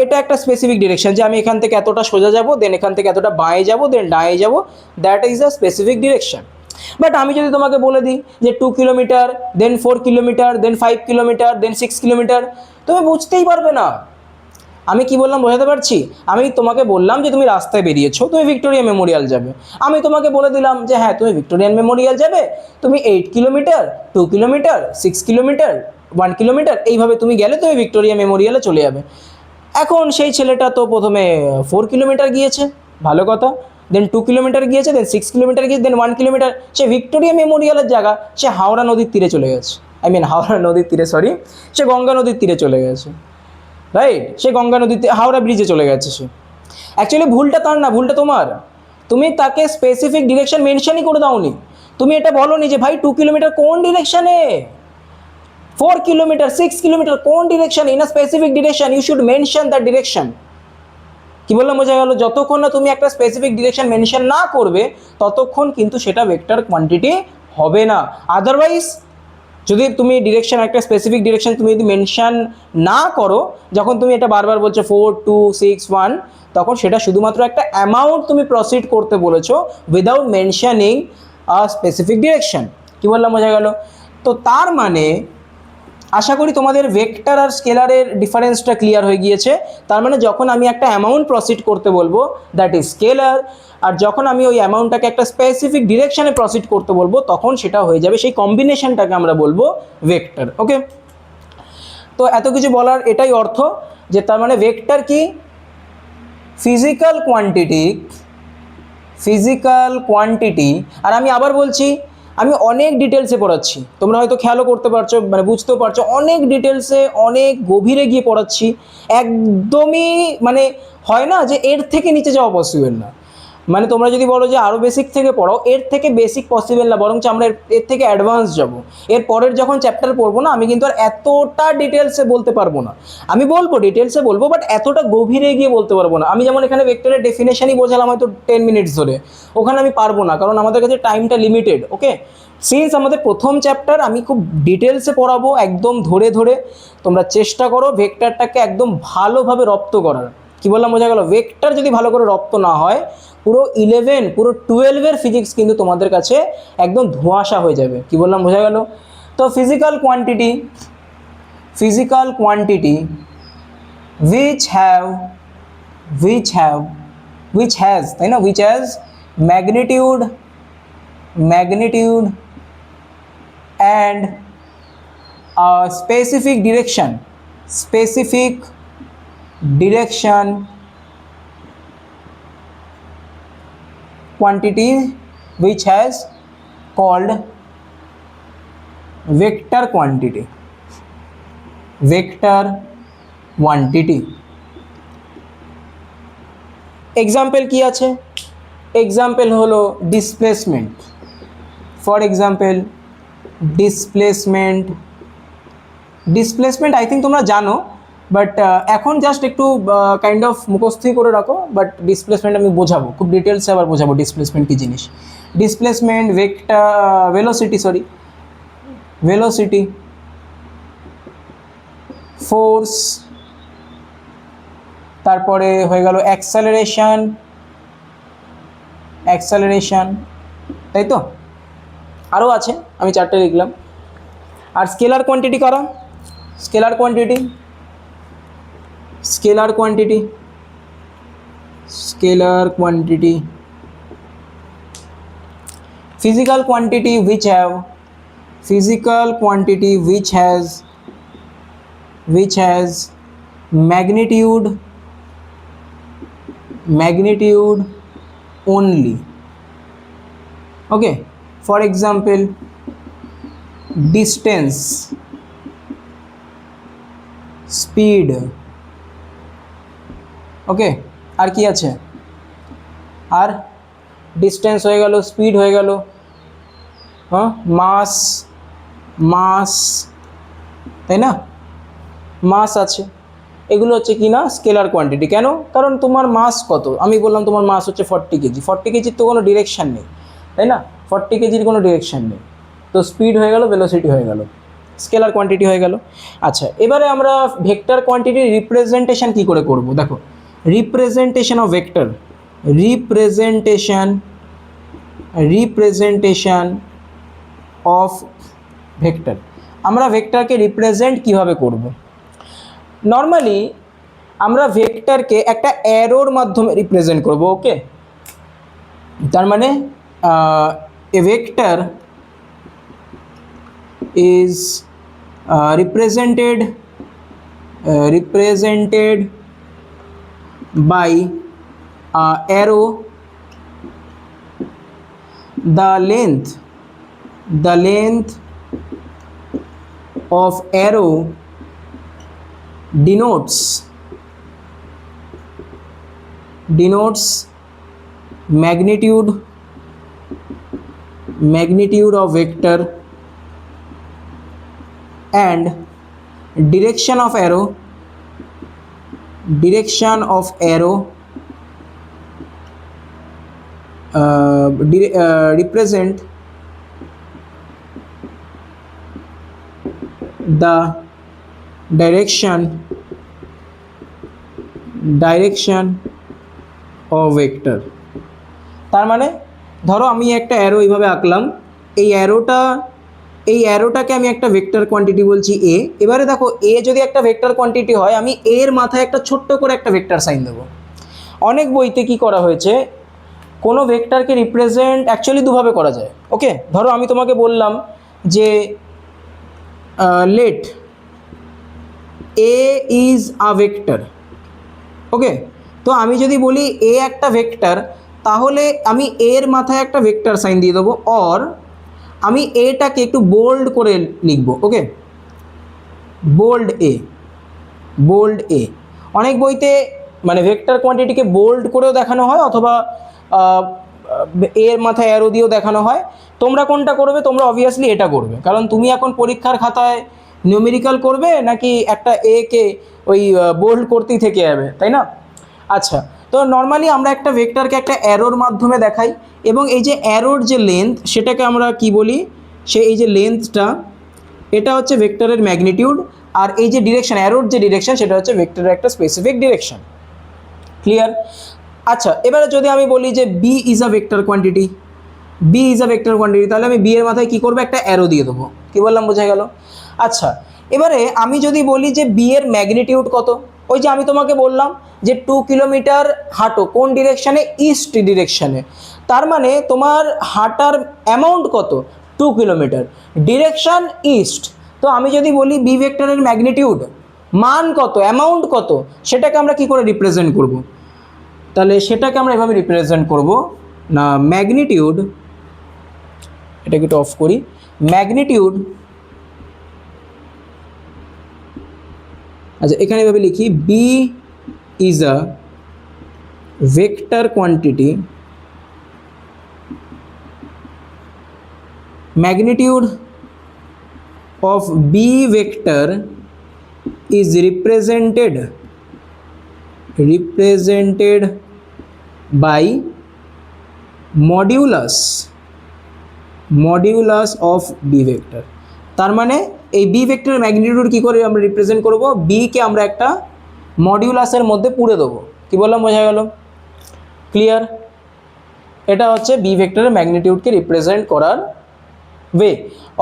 এটা একটা স্পেসিফিক ডিরেকশন যে আমি এখান থেকে এতটা সোজা যাব, দেন এখান থেকে এতটা বাঁয়ে যাব, দেন ডায়ে যাব, that is a specific direction. But আমি যদি তোমাকে বলে দিই যে 2 কিলোমিটার, দেন 4 কিলোমিটার, দেন 5 কিলোমিটার, দেন 6 কিলোমিটার, তুমি বুঝতেই পারবে না আমি কি বললাম, বোঝাতে পারছি? আমি তোমাকে বললাম যে তুমি রাস্তায় বেরিয়েছো, তুমি ভিক্টোরিয়া মেমোরিয়াল যাবে, আমি তোমাকে বলে দিলাম যে হ্যাঁ তুমি ভিক্টোরিয়ান মেমোরিয়াল যাবে, তুমি 8 কিলোমিটার, 2 কিলোমিটার, 6 কিলোমিটার, 1 কিলোমিটার এইভাবে তুমি গেলে তুমি ভিক্টোরিয়া মেমোরিয়ালে চলে যাবে। এখন সেই ছেলেটা তো প্রথমে 4 কিলোমিটার গিয়েছে, ভালো কথা, দেন 2 কিলোমিটার গিয়েছে, দেন 6 কিলোমিটার গিয়েছে, দেন 1 কিলোমিটার, সে ভিক্টোরিয়া মেমোরিয়ালের জায়গা সে হাওড়া নদীর তীরে চলে গেছে, সে গঙ্গা নদীর তীরে চলে গেছে, রাইট? সে গঙ্গা নদীতে হাওড়া ব্রিজে চলে গেছে সে। অ্যাকচুয়ালি ভুলটা তার না, ভুলটা তোমার। তুমি তাকে স্পেসিফিক ডিরেকশন মেনশনই করে দাওনি। তুমি এটা বলোনি যে ভাই 2 কিলোমিটার কোন ডিরেকশনে, 4 কিলোমিটার, 6 কিলোমিটার কোন direction, in a specific direction you should mention that direction. কি বললাম, বোঝা গেল? যতক্ষণ না তুমি একটা স্পেসিফিক ডিরেকশন মেনশন না করবে ততক্ষণ কিন্তু সেটা ভেক্টর কোয়ান্টিটি হবে না। আদারওয়াইজ যদি তুমি ডিরেকশন, একটা স্পেসিফিক ডিরেকশন তুমি যদি মেনশন না করো, যখন তুমি এটা বারবার বলছো 4 2 6 1, তখন সেটা শুধুমাত্র একটা অ্যামাউন্ট তুমি প্রসিড করতে বলেছো উইদাউট মেনশনিং আ স্পেসিফিক ডিরেকশন। কি বললাম, বোঝা গেল? তো তার মানে আশা করি তোমাদের ভেক্টর আর স্কেলারের ডিফারেন্সটা ক্লিয়ার হয়ে গিয়েছে। তার মানে যখন আমি একটা অ্যামাউন্ট প্রসিড করতে বলবো দ্যাট ইজ স্কেলার, আর যখন আমি ওই অ্যামাউন্টটাকে একটা স্পেসিফিক ডিরেকশনে প্রসিড করতে বলবো তখন সেটা হয়ে যাবে, সেই কম্বিনেশনটাকে আমরা বলবো ভেক্টর। ওকে, তো এত কিছু বলার এটাই অর্থ যে তার মানে ভেক্টর কি, ফিজিক্যাল কোয়ান্টিটি। আর আমি আবার বলছি, আমি অনেক ডিটেলসে পড়াচ্ছি, তোমরা হয়তো খেয়ালও করতে পারছো, মানে বুঝতেও পারছো, অনেক ডিটেলসে অনেক গভীরে গিয়ে পড়াচ্ছি। একদমই মানে হয় না যে এর থেকে নিচে যাওয়া পসিবল না, মানে তোমরা যদি বলো যে আরও বেসিক থেকে পড়াও, এর থেকে বেসিক পসিবল না, বরঞ্চ আমরা এর থেকে অ্যাডভান্স যাবো। এর পরের যখন চ্যাপ্টার পড়বো না, আমি কিন্তু আর এতটা ডিটেলসে বলতে পারবো না। আমি বলবো, ডিটেলসে বলবো, বাট এতটা গভীরে গিয়ে বলতে পারবো না। আমি যেমন এখানে ভেক্টরের ডেফিনেশনই বোঝালাম হয়তো 10 মিনিটস ধরে, ওখানে আমি পারবো না, কারণ আমাদের কাছে টাইমটা লিমিটেড। ওকে, সিন্স আমাদের প্রথম চ্যাপ্টার, আমি খুব ডিটেলসে পড়াবো একদম ধরে ধরে। তোমরা চেষ্টা করো ভেক্টরটাকে একদম ভালোভাবে রপ্ত করার। কি বললাম, বোঝা গেল? ভেক্টর যদি ভালো করে রপ্ত না হয়, পুরো 11 পুরো 12-এর ফিজিক্স কিন্তু তোমাদের কাছে একদম ধোঁয়াশা হয়ে যাবে। কি বললাম, বোঝা গেল? তো ফিজিক্যাল কোয়ান্টিটি which has তাই না, which has magnitude and a specific direction quantity which has called vector quantity. Vector quantity. Example কি আছে? এক্সাম্পল হলো displacement. For example displacement, displacement I think তোমরা জানো, বাট এখন জাস্ট একটু কাইন্ড অফ মুখস্থই করে রাখো, বাট ডিসপ্লেসমেন্ট আমি বোঝাবো খুব ডিটেলসে, আবার বোঝাবো ডিসপ্লেসমেন্ট কী জিনিস। ডিসপ্লেসমেন্ট, ভেক্টর, ভেলোসিটি, ফোর্স, তারপরে হয়ে গেল অ্যাক্সেলারেশন, তাই তো? আরও আছে, আমি চারটে লিখলাম। আর স্কেলার কোয়ান্টিটি কারা? Scalar quantity, physical quantity which has magnitude only. Okay, for example distance, speed. ওকে, আর কি আছে? আর ডিস্টেন্স হয়ে গেল, স্পিড হয়ে গেল, হ্যাঁ, মাস, তাই না? মাস আছে। এগুলো হচ্ছে কি না স্কেলার কোয়ান্টিটি। কেন? কারণ তোমার মাস কত, আমি বললাম তোমার মাস হচ্ছে 40 কেজি। 40 কেজির তো কোনো ডিরেকশান নেই, তাই না? 40 কেজির কোনো ডিরেকশান নেই, তো স্পিড হয়ে গেল, ভেলোসিটি হয়ে গেল, স্কেলার কোয়ান্টিটি হয়ে গেল। আচ্ছা, এবারে আমরা ভেক্টর কোয়ান্টিটির রিপ্রেজেন্টেশন কি করে করব? দেখো, representation of vector, representation of vector. আমরা ভেক্টরকে রিপ্রেজেন্ট কিভাবে করব? নর্মালি আমরা ভেক্টরকে একটা অ্যারোর মাধ্যমে রিপ্রেজেন্ট করব। ওকে, তার মানে এ vector is represented by arrow. The length of arrow denotes magnitude of vector, and direction of arrow represent the direction of vector. তার মানে ধরো আমি একটা অ্যারো এইভাবে আঁকলাম, এই অ্যারোটাকে আমি একটা ভেক্টর কোয়ান্টিটি বলছি এ। এবারে দেখো, এ যদি একটা ভেক্টর কোয়ান্টিটি হয়, আমি এর মাথায় একটা ছোট্ট করে একটা ভেক্টর সাইন দেবো। অনেক বইতে কি করা হয়েছে, কোনো ভেক্টরকে রিপ্রেজেন্ট অ্যাকচুয়ালি দুভাবে করা যায়। ওকে, ধরো আমি তোমাকে বললাম যে let A is a vector. Okay, তো আমি যদি বলি এ একটা ভেক্টর, তাহলে আমি এর মাথায় একটা ভেক্টর সাইন দিয়ে দেবো, অর আমি এটাকে একটু বোল্ড করে লিখব। ওকে, বোল্ড এ। অনেক বইতে মানে ভেক্টর কোয়ান্টিটিকে বোল্ড করেও দেখানো হয়, অথবা এর মাথায় অ্যারো দিয়েও দেখানো হয়। তোমরা কোনটা করবে? তোমরা অবভিয়াসলি এটা করবে, কারণ তুমি এখন পরীক্ষার খাতায় নিউমেরিক্যাল করবে নাকি একটা একে ওই বোল্ড করতেই থেকে যাবে, তাই না? আচ্ছা, তো নর্মালি আমরা একটা ভেক্টরকে একটা অ্যারোর মাধ্যমে দেখাই, এবং এই যে অ্যারোর যে লেন্থ, সেটাকে আমরা কি বলি? এই যে লেন্থটা, এটা হচ্ছে ভেক্টরের ম্যাগনিটিউড, আর এই যে ডিরেকশন, অ্যারোর যে ডিরেকশন, সেটা হচ্ছে ভেক্টরের একটা স্পেসিফিক ডিরেকশন। ক্লিয়ার? আচ্ছা, এবারে যদি আমি বলি যে B is a vector quantity, তাহলে আমি বি এর মাথায় কি করবো? একটা অ্যারো দিয়ে দেবো। কি বললাম, বোঝা গেল? আচ্ছা, এবারে আমি যদি বলি যে বি এর ম্যাগনিটিউড কত, ওই যে আমি তোমাকে বললাম যে 2 কিলোমিটার হাঁটো, কোন ডিরেকশানে? ইস্ট ডিরেকশানে। তার মানে তোমার হাঁটার অ্যামাউন্ট কত? 2 কিলোমিটার, ডিরেকশান ইস্ট। তো আমি যদি বলি বি ভেক্টরের ম্যাগনিটিউড মান কত, অ্যামাউন্ট কত, সেটাকে আমরা কি করে রিপ্রেজেন্ট করব? তাহলে সেটাকে আমরা এভাবে রিপ্রেজেন্ট করব না, ম্যাগনিটিউড, এটাকে একটু অফ করি, ম্যাগনিটিউড আচ্ছা এখানে এভাবে লিখি, B is a vector quantity, magnitude of b vector is represented by modulus of b vector। তার মানে এই b ভেক্টরের ম্যাগনিটিউড কি করে আমরা রিপ্রেজেন্ট করব, b কে আমরা একটা মডিউলাসের মধ্যে পুরে দেবো। কি বললাম, বোঝা গেল? ক্লিয়ার? এটা হচ্ছে b ভেক্টরের ম্যাগনিটিউডকে রিপ্রেজেন্ট করার ওয়ে,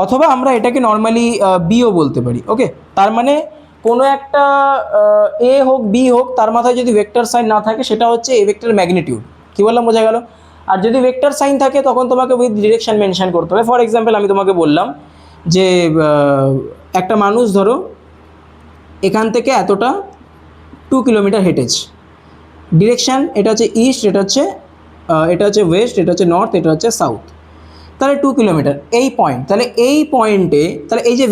অথবা আমরা এটাকে নর্মালি বিও বলতে পারি। ওকে, তার মানে কোনো একটা এ হোক বি হোক, তার মাথায় যদি ভেক্টর সাইন না থাকে সেটা হচ্ছে এ ভেক্টরের ম্যাগনিটিউড। কী বললাম, বোঝা গেল? আর যদি ভেক্টর সাইন থাকে তখন তোমাকে উইথ ডিরেকশন মেনশন করতে হবে। ফর এক্সাম্পল আমি তোমাকে বললাম যে একটা মানুষ ধরো এখান থেকে এতটা 2 কিলোমিটার হেঁটেছে, ডিরেকশান এটা হচ্ছে ইস্ট, এটা হচ্ছে ওয়েস্ট, এটা হচ্ছে নর্থ, এটা হচ্ছে সাউথ, তাহলে 2 কিলোমিটার এই পয়েন্ট। তাহলে এই পয়েন্টে তাহলে এই যে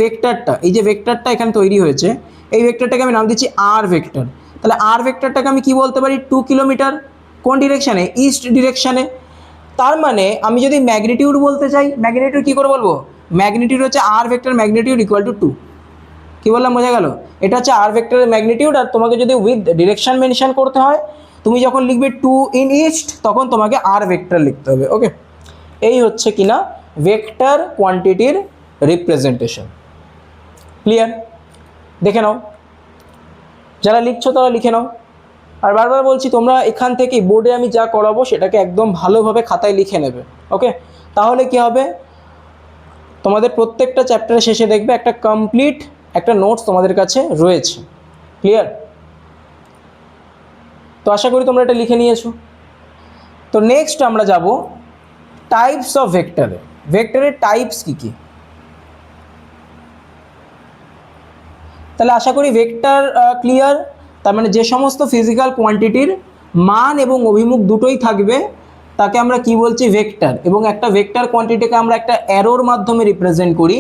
ভেক্টরটা এখানে তৈরি হয়েছে, এই ভেক্টরটাকে আমি নাম দিচ্ছি আর ভেক্টর। তাহলে আর ভেক্টরটাকে আমি কি বলতে পারি, 2 কিলোমিটার। কোন ডিরেকশানে? ইস্ট ডিরেকশানে। তার মানে আমি যদি ম্যাগনিটিউড বলতে চাই, ম্যাগনিটিউড কী করে বলবো? ম্যাগনিটিউড হচ্ছে আর ভেক্টর ম্যাগনিটিউড ইকুয়াল টু 2। কী বললাম, বোঝা গেল? এটা হচ্ছে আর ভেক্টরের ম্যাগনিটিউড। আর তোমাকে যদি উইথ ডিরেকশন মেনশন করতে হয়, তুমি যখন লিখবে 2 ইন ইস্ট, তখন তোমাকে আর ভেক্টর লিখতে হবে। ওকে, এই হচ্ছে কিনা ভেক্টর কোয়ান্টিটির রিপ্রেজেন্টেশন। ক্লিয়ার? দেখে নাও, যারা লিখছো তারা লিখে নাও। আর বারবার বলছি, তোমরা এখান থেকে বোর্ডে আমি যা করাবো সেটাকে একদম ভালোভাবে খাতায় লিখে নেবে। ওকে, তাহলে কি হবে, তোমাদের প্রত্যেকটা চ্যাপ্টারের শেষে দেখবে একটা কমপ্লিট একটা নোটস তোমাদের কাছে রয়েছে। ক্লিয়ার? তো আশা করি তোমরা এটা লিখে নিয়েছো। তো নেক্সট আমরা যাব টাইপস অফ ভেক্টরে। ভেক্টরের টাইপস কী কী? তাহলে আশা করি ভেক্টর ক্লিয়ার। তার মানে যে সমস্ত ফিজিক্যাল কোয়ান্টিটির মান এবং অভিমুখ দুটোই থাকবে তাকে আমরা কি বলছি, ভেক্টর। এবং একটা ভেক্টর কোয়ান্টিটিকে আমরা একটা অ্যারোর মাধ্যমে রিপ্রেজেন্ট করি,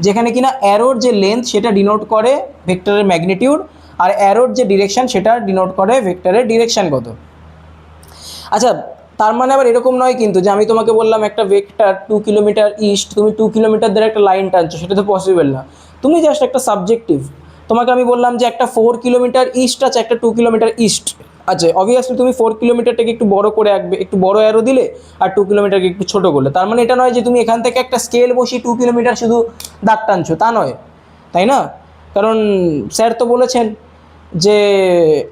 যেখানে কিনা অ্যারোর যে লেন্থ সেটা ডিনোট করে ভেক্টরের ম্যাগনিটিউড, আর অ্যারোর যে ডিরেকশন সেটা ডিনোট করে ভেক্টরের ডিরেকশন কত। আচ্ছা, তার মানে আবার এরকম নয় কিন্তু যে আমি তোমাকে বললাম একটা ভেক্টর 2 কিলোমিটার ইস্ট, তুমি 2 কিলোমিটার ধরে একটা লাইন টানছো, সেটা তো পসিবল না। তুমি জাস্ট একটা সাবজেক্টিভ, তোমাকে আমি বললাম যে একটা 4 কিলোমিটার ইস্ট আছে, একটা 2 কিলোমিটার ইস্ট আছে। অবভিয়াসলি তুমি 4 কিলোমিটারটাকে একটু বড় করে আঁকবে, একটু বড় অ্যারো দিলে, আর 2 কিলোমিটারকে একটু ছোটো করলে। তার মানে এটা নয় যে তুমি এখান থেকে একটা স্কেল বসিয়ে 2 কিলোমিটার শুধু দাগ টানছো, তা নয়, তাই না? কারণ স্যার তো বলেছেন যে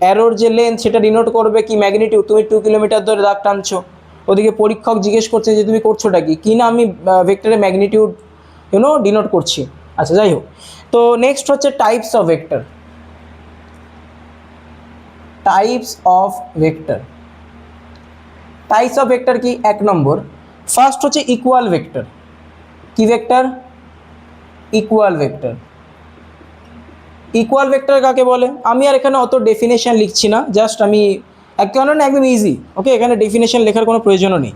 অ্যারোর যে লেন্থ সেটা ডিনোট করবে কি, ম্যাগনিটিউড। তুমি 2 কিলোমিটার ধরে দাগ টানছো, ওদিকে পরীক্ষক জিজ্ঞেস করছে যে তুমি করছোটা কি না, আমি ভেক্টরের ম্যাগনিটিউড ডিনোট করছি। আচ্ছা, যাই হোক। তো নেক্সট হচ্ছে types of vector. Types of vector, types of vector কি? 1 নম্বর, ফার্স্ট হচ্ছে ইকুয়াল ভেক্টর। কি vector? Equal vector. Equal vector কাকে বলে? আমি আর এখানে অত ডেফিনেশন লিখছি না, জাস্ট আমি একদম ইজি। ওকে, এখানে ডেফিনেশন লেখার কোনো প্রয়োজনও নেই।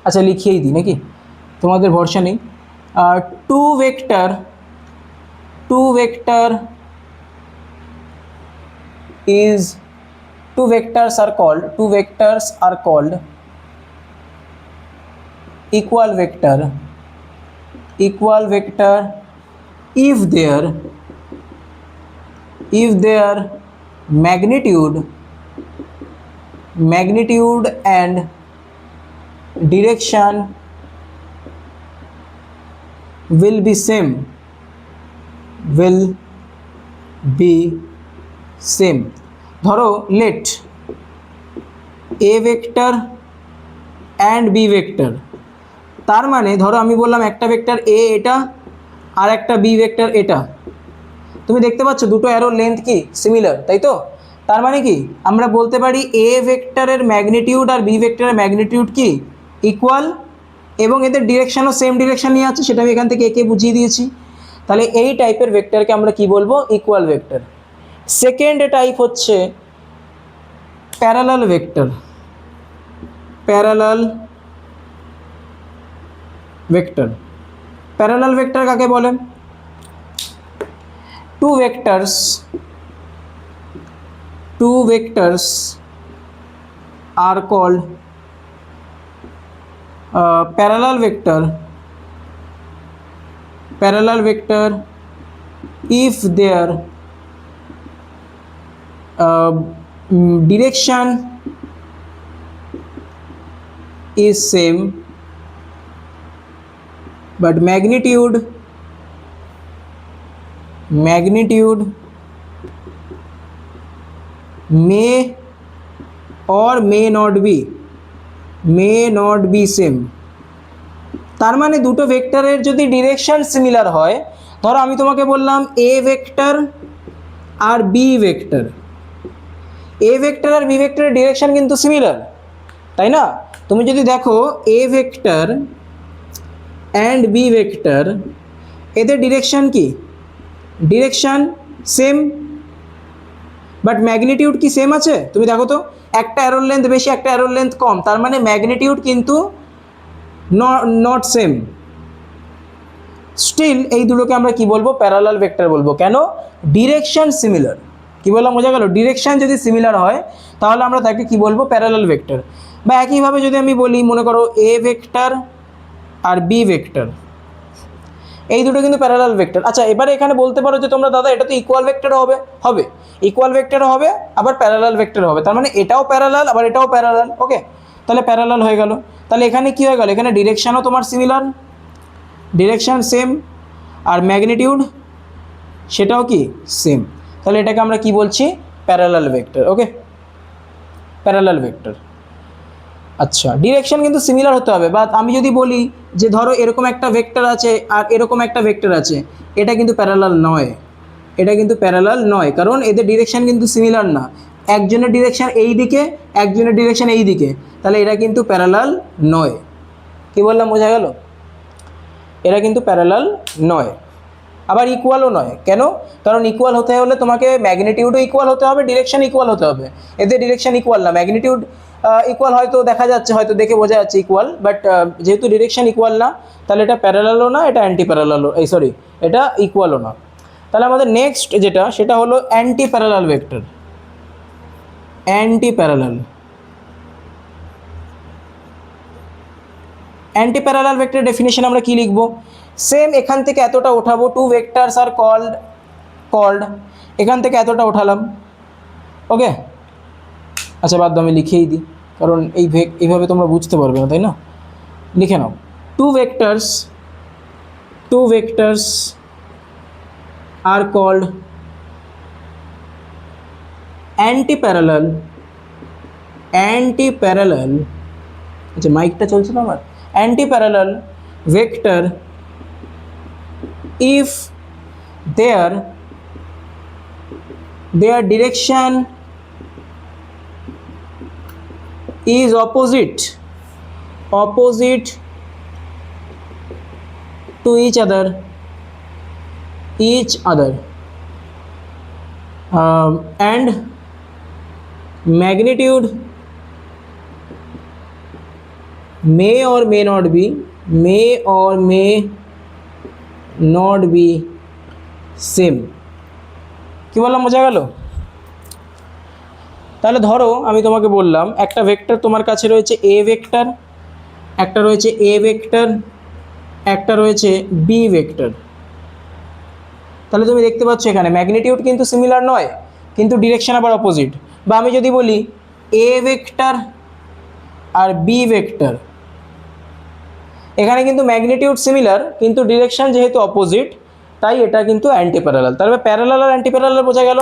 আচ্ছা, লিখিয়েই দিই নাকি, তোমাদের ভরসা নেই। Two vector is two vectors are called equal vector if their magnitude and direction will be same ধরো let A vector and B vector. তার মানে ধরো আমি বললাম একটা ভেক্টর এ এটা, আর একটা বি ভেক্টর এটা। তুমি দেখতে পাচ্ছ দুটো অ্যারোর লেন্থ কি সিমিলার, তাই তো? তার মানে কি আমরা বলতে পারি এ ভেক্টরের ম্যাগনিটিউড আর বি ভেক্টরের ম্যাগনিটিউড কি ইকুয়াল, এবং এদের ডিরেকশনও সেম ডিরেকশন নিয়ে আছে, সেটা আমি এখান থেকে একে বুঝিয়ে দিয়েছি। তাহলে এই টাইপের ভেক্টরকে আমরা কি বলবো, ইকুয়াল ভেক্টর। সেকেন্ড টাইপ হচ্ছে প্যারালাল ভেক্টর। প্যারালাল ভেক্টর কাকে বলে? two vectors are called parallel vector if their direction is same but magnitude may or may not be same। তার মানে দুটো ভেক্টরের যদি ডিরেকশন সিমিলার হয়, ধরো আমি তোমাকে বললাম এ ভেক্টর আর বি ভেক্টর, এ ভেক্টর আর বি ভেক্টরের ডিরেকশন কিন্তু সিমিলার, তাই না? তুমি যদি দেখো A vector and B vector, এদের ডিরেকশন কি? ডিরেকশন সেম, বাট ম্যাগনিটিউড কি সেম আছে? তুমি দেখো তো, একটা অ্যারোর লেন্থ বেশি, একটা অ্যারোর লেন্থ কম, তার মানে ম্যাগনিটিউড কিন্তু নট সেম। স্টিল এই দুটোকে আমরা কি বলবো? প্যারালাল ভেক্টর বলবো। কেন? Direction similar. কি বললাম, বোঝা গেল? ডিরেকশন যদি সিমিলার হয় তাহলে আমরা তাকে কি বলবো? Parallel vector. বা একইভাবে যদি আমি বলি, মনে করো এ ভেক্টর আর বি ভেক্টর, এই দুটো কিন্তু প্যারালাল ভেক্টর। আচ্ছা, এবারে এখানে বলতে পারো যে তোমরা, দাদা এটা তো ইকুয়াল ভেক্টর হবে ইকুয়াল ভেক্টর হবে, আবার প্যারালাল ভেক্টর হবে, তার মানে এটাও প্যারালাল আবার এটাও প্যারালাল। ওকে, তাহলে প্যারালাল হয়ে গেল। তাহলে এখানে কি হয়ে গেল? এখানে ডিরেকশনও তোমার সিমিলার, ডিরেকশন সেম, আর ম্যাগনিটিউড সেটাও কি সেম। তাহলে এটাকে আমরা কি বলছি? Parallel vector. Okay, parallel vector. আচ্ছা, ডিরেকশন কিন্তু সিমিলার হতে হবে। বা আমি যদি বলি যে ধরো এরকম একটা ভেক্টর আছে আর এরকম একটা ভেক্টর আছে, এটা কিন্তু প্যারালাল নয়, এটা কিন্তু প্যারালাল নয়, কারণ এদের ডিরেকশন কিন্তু সিমিলার না। একজনের ডিরেকশন এই দিকে, একজনের ডিরেকশন এই দিকে, তাহলে এরা কিন্তু প্যারালাল নয়। কি বললাম, বোঝা গেল? এরা কিন্তু প্যারালাল নয়, আবার ইকুয়ালও নয়। কেন? কারণ ইকুয়াল হতে হলে তোমাকে ম্যাগনিটিউডও ইকুয়াল হতে হবে, ডিরেকশন ইকুয়াল হতে হবে। এদের ডিরেকশন ইকুয়াল না, ম্যাগনিটিউড ইকুয়াল হয়তো দেখা যাচ্ছে, হয়তো দেখে বোঝা যাচ্ছে ইকুয়াল, বাট যেহেতু ডিরেকশন ইকুয়াল না, তাহলে এটা প্যারালালও না, এটা অ্যান্টি প্যারালালও, এটা ইকুয়ালও না। তাহলে আমাদের নেক্সট যেটা, সেটা হলো anti parallel vector. Anti parallel vector definition আমরা কি লিখব? সেম এখান থেকে এতটা ওঠাবো, টু ভেক্টরস আর কল্ড, এখান থেকে এতটা ওঠালাম। ওকে, আচ্ছা বাদ দাও, আমি লিখেই দিই, কারণ এইভাবে তোমরা বুঝতে পারবে না, তাই না? লিখে নাও, two vectors are called anti parallel. আচ্ছা, মাইকটা চলছে না আমার। Anti parallel vector if their direction is opposite to each other and magnitude may or may not be same. কি বললাম, বোঝা গেল? তাহলে ধরো আমি তোমাকে বললাম একটা ভেক্টর তোমার কাছে রয়েছে এ ভেক্টর, একটা রয়েছে এ ভেক্টর, একটা রয়েছে বি ভেক্টর। তাহলে তুমি দেখতে পাচ্ছ এখানে ম্যাগনিটিউড কিন্তু সিমিলার নয়, কিন্তু ডিরেকশন আবার অপোজিট। বা আমি যদি বলি এ ভেক্টর আর বি ভেক্টর, এখানে কিন্তু ম্যাগনিটিউড সিমিলার, কিন্তু ডিরেকশন যেহেতু অপোজিট, তাই এটা কিন্তু অ্যান্টি প্যারালাল। তাহলে প্যারালাল আর অ্যান্টি প্যারালাল বোঝা গেল।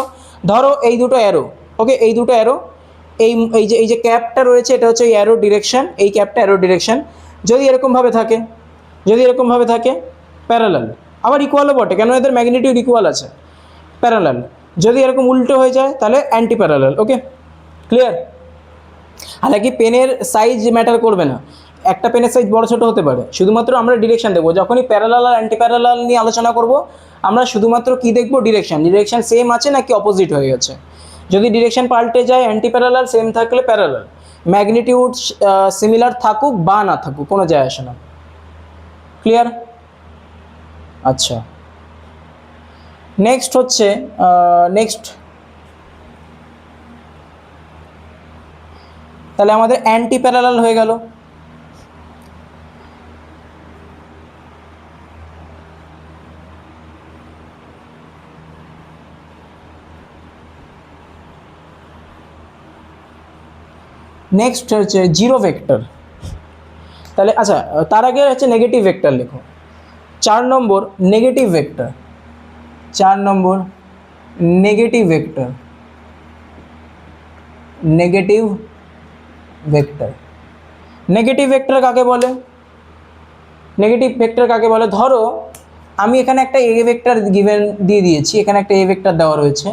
ধরো এই দুটো অ্যারো, ওকে, এই দুটো অ্যারো, এই যে ক্যাপটা রয়েছে, এটা হচ্ছে এই অ্যারো ডিরেকশন, এই ক্যাপটা অ্যারো ডিরেকশন। যদি এরকমভাবে থাকে প্যারালাল, আবার ইকুয়ালও বটে, কেন এদের ম্যাগনিটিউড ইকুয়াল আছে, প্যারালাল। যদি এরকম উল্টো হয়ে যায় তাহলে অ্যান্টি প্যারালাল। ওকে, ক্লিয়ার? হালাকি পেনের সাইজ ম্যাটার করবে না, একটা পেনের সাইজ বড় ছোটো হতে পারে, শুধুমাত্র আমরা ডিরেকশন দেখবো। যখনই প্যারালাল আর অ্যান্টি প্যারালাল নিয়ে আলোচনা করব, আমরা শুধুমাত্র কি দেখবো? ডিরেকশন সেম আছে নাকি অপোজিট হয়ে গেছে। যদি ডিরেকশন পাল্টে যায় অ্যান্টি প্যারালাল, সেম থাকলে প্যারালাল। ম্যাগনিটিউড সিমিলার থাকুক বা না থাকুক, কোনো যায় আসে না। ক্লিয়ার? আচ্ছা, নেক্সট হচ্ছে নেক্সট, তাহলে আমাদের অ্যান্টি প্যারালাল হয়ে গেল। নেক্সট হচ্ছে জিরো ভেক্টর। তাহলে আচ্ছা, তার আগে হচ্ছে নেগেটিভ ভেক্টর লেখো। 4 number negative vector, 4 number negative vector, negative vector. Negative vector কাকে বলে? নেগেটিভ ভেক্টর কাকে বলে? ধরো আমি এখানে একটা এ ভেক্টর গিভেন দিয়ে দিয়েছি, এখানে একটা এ ভেক্টর দেওয়া রয়েছে।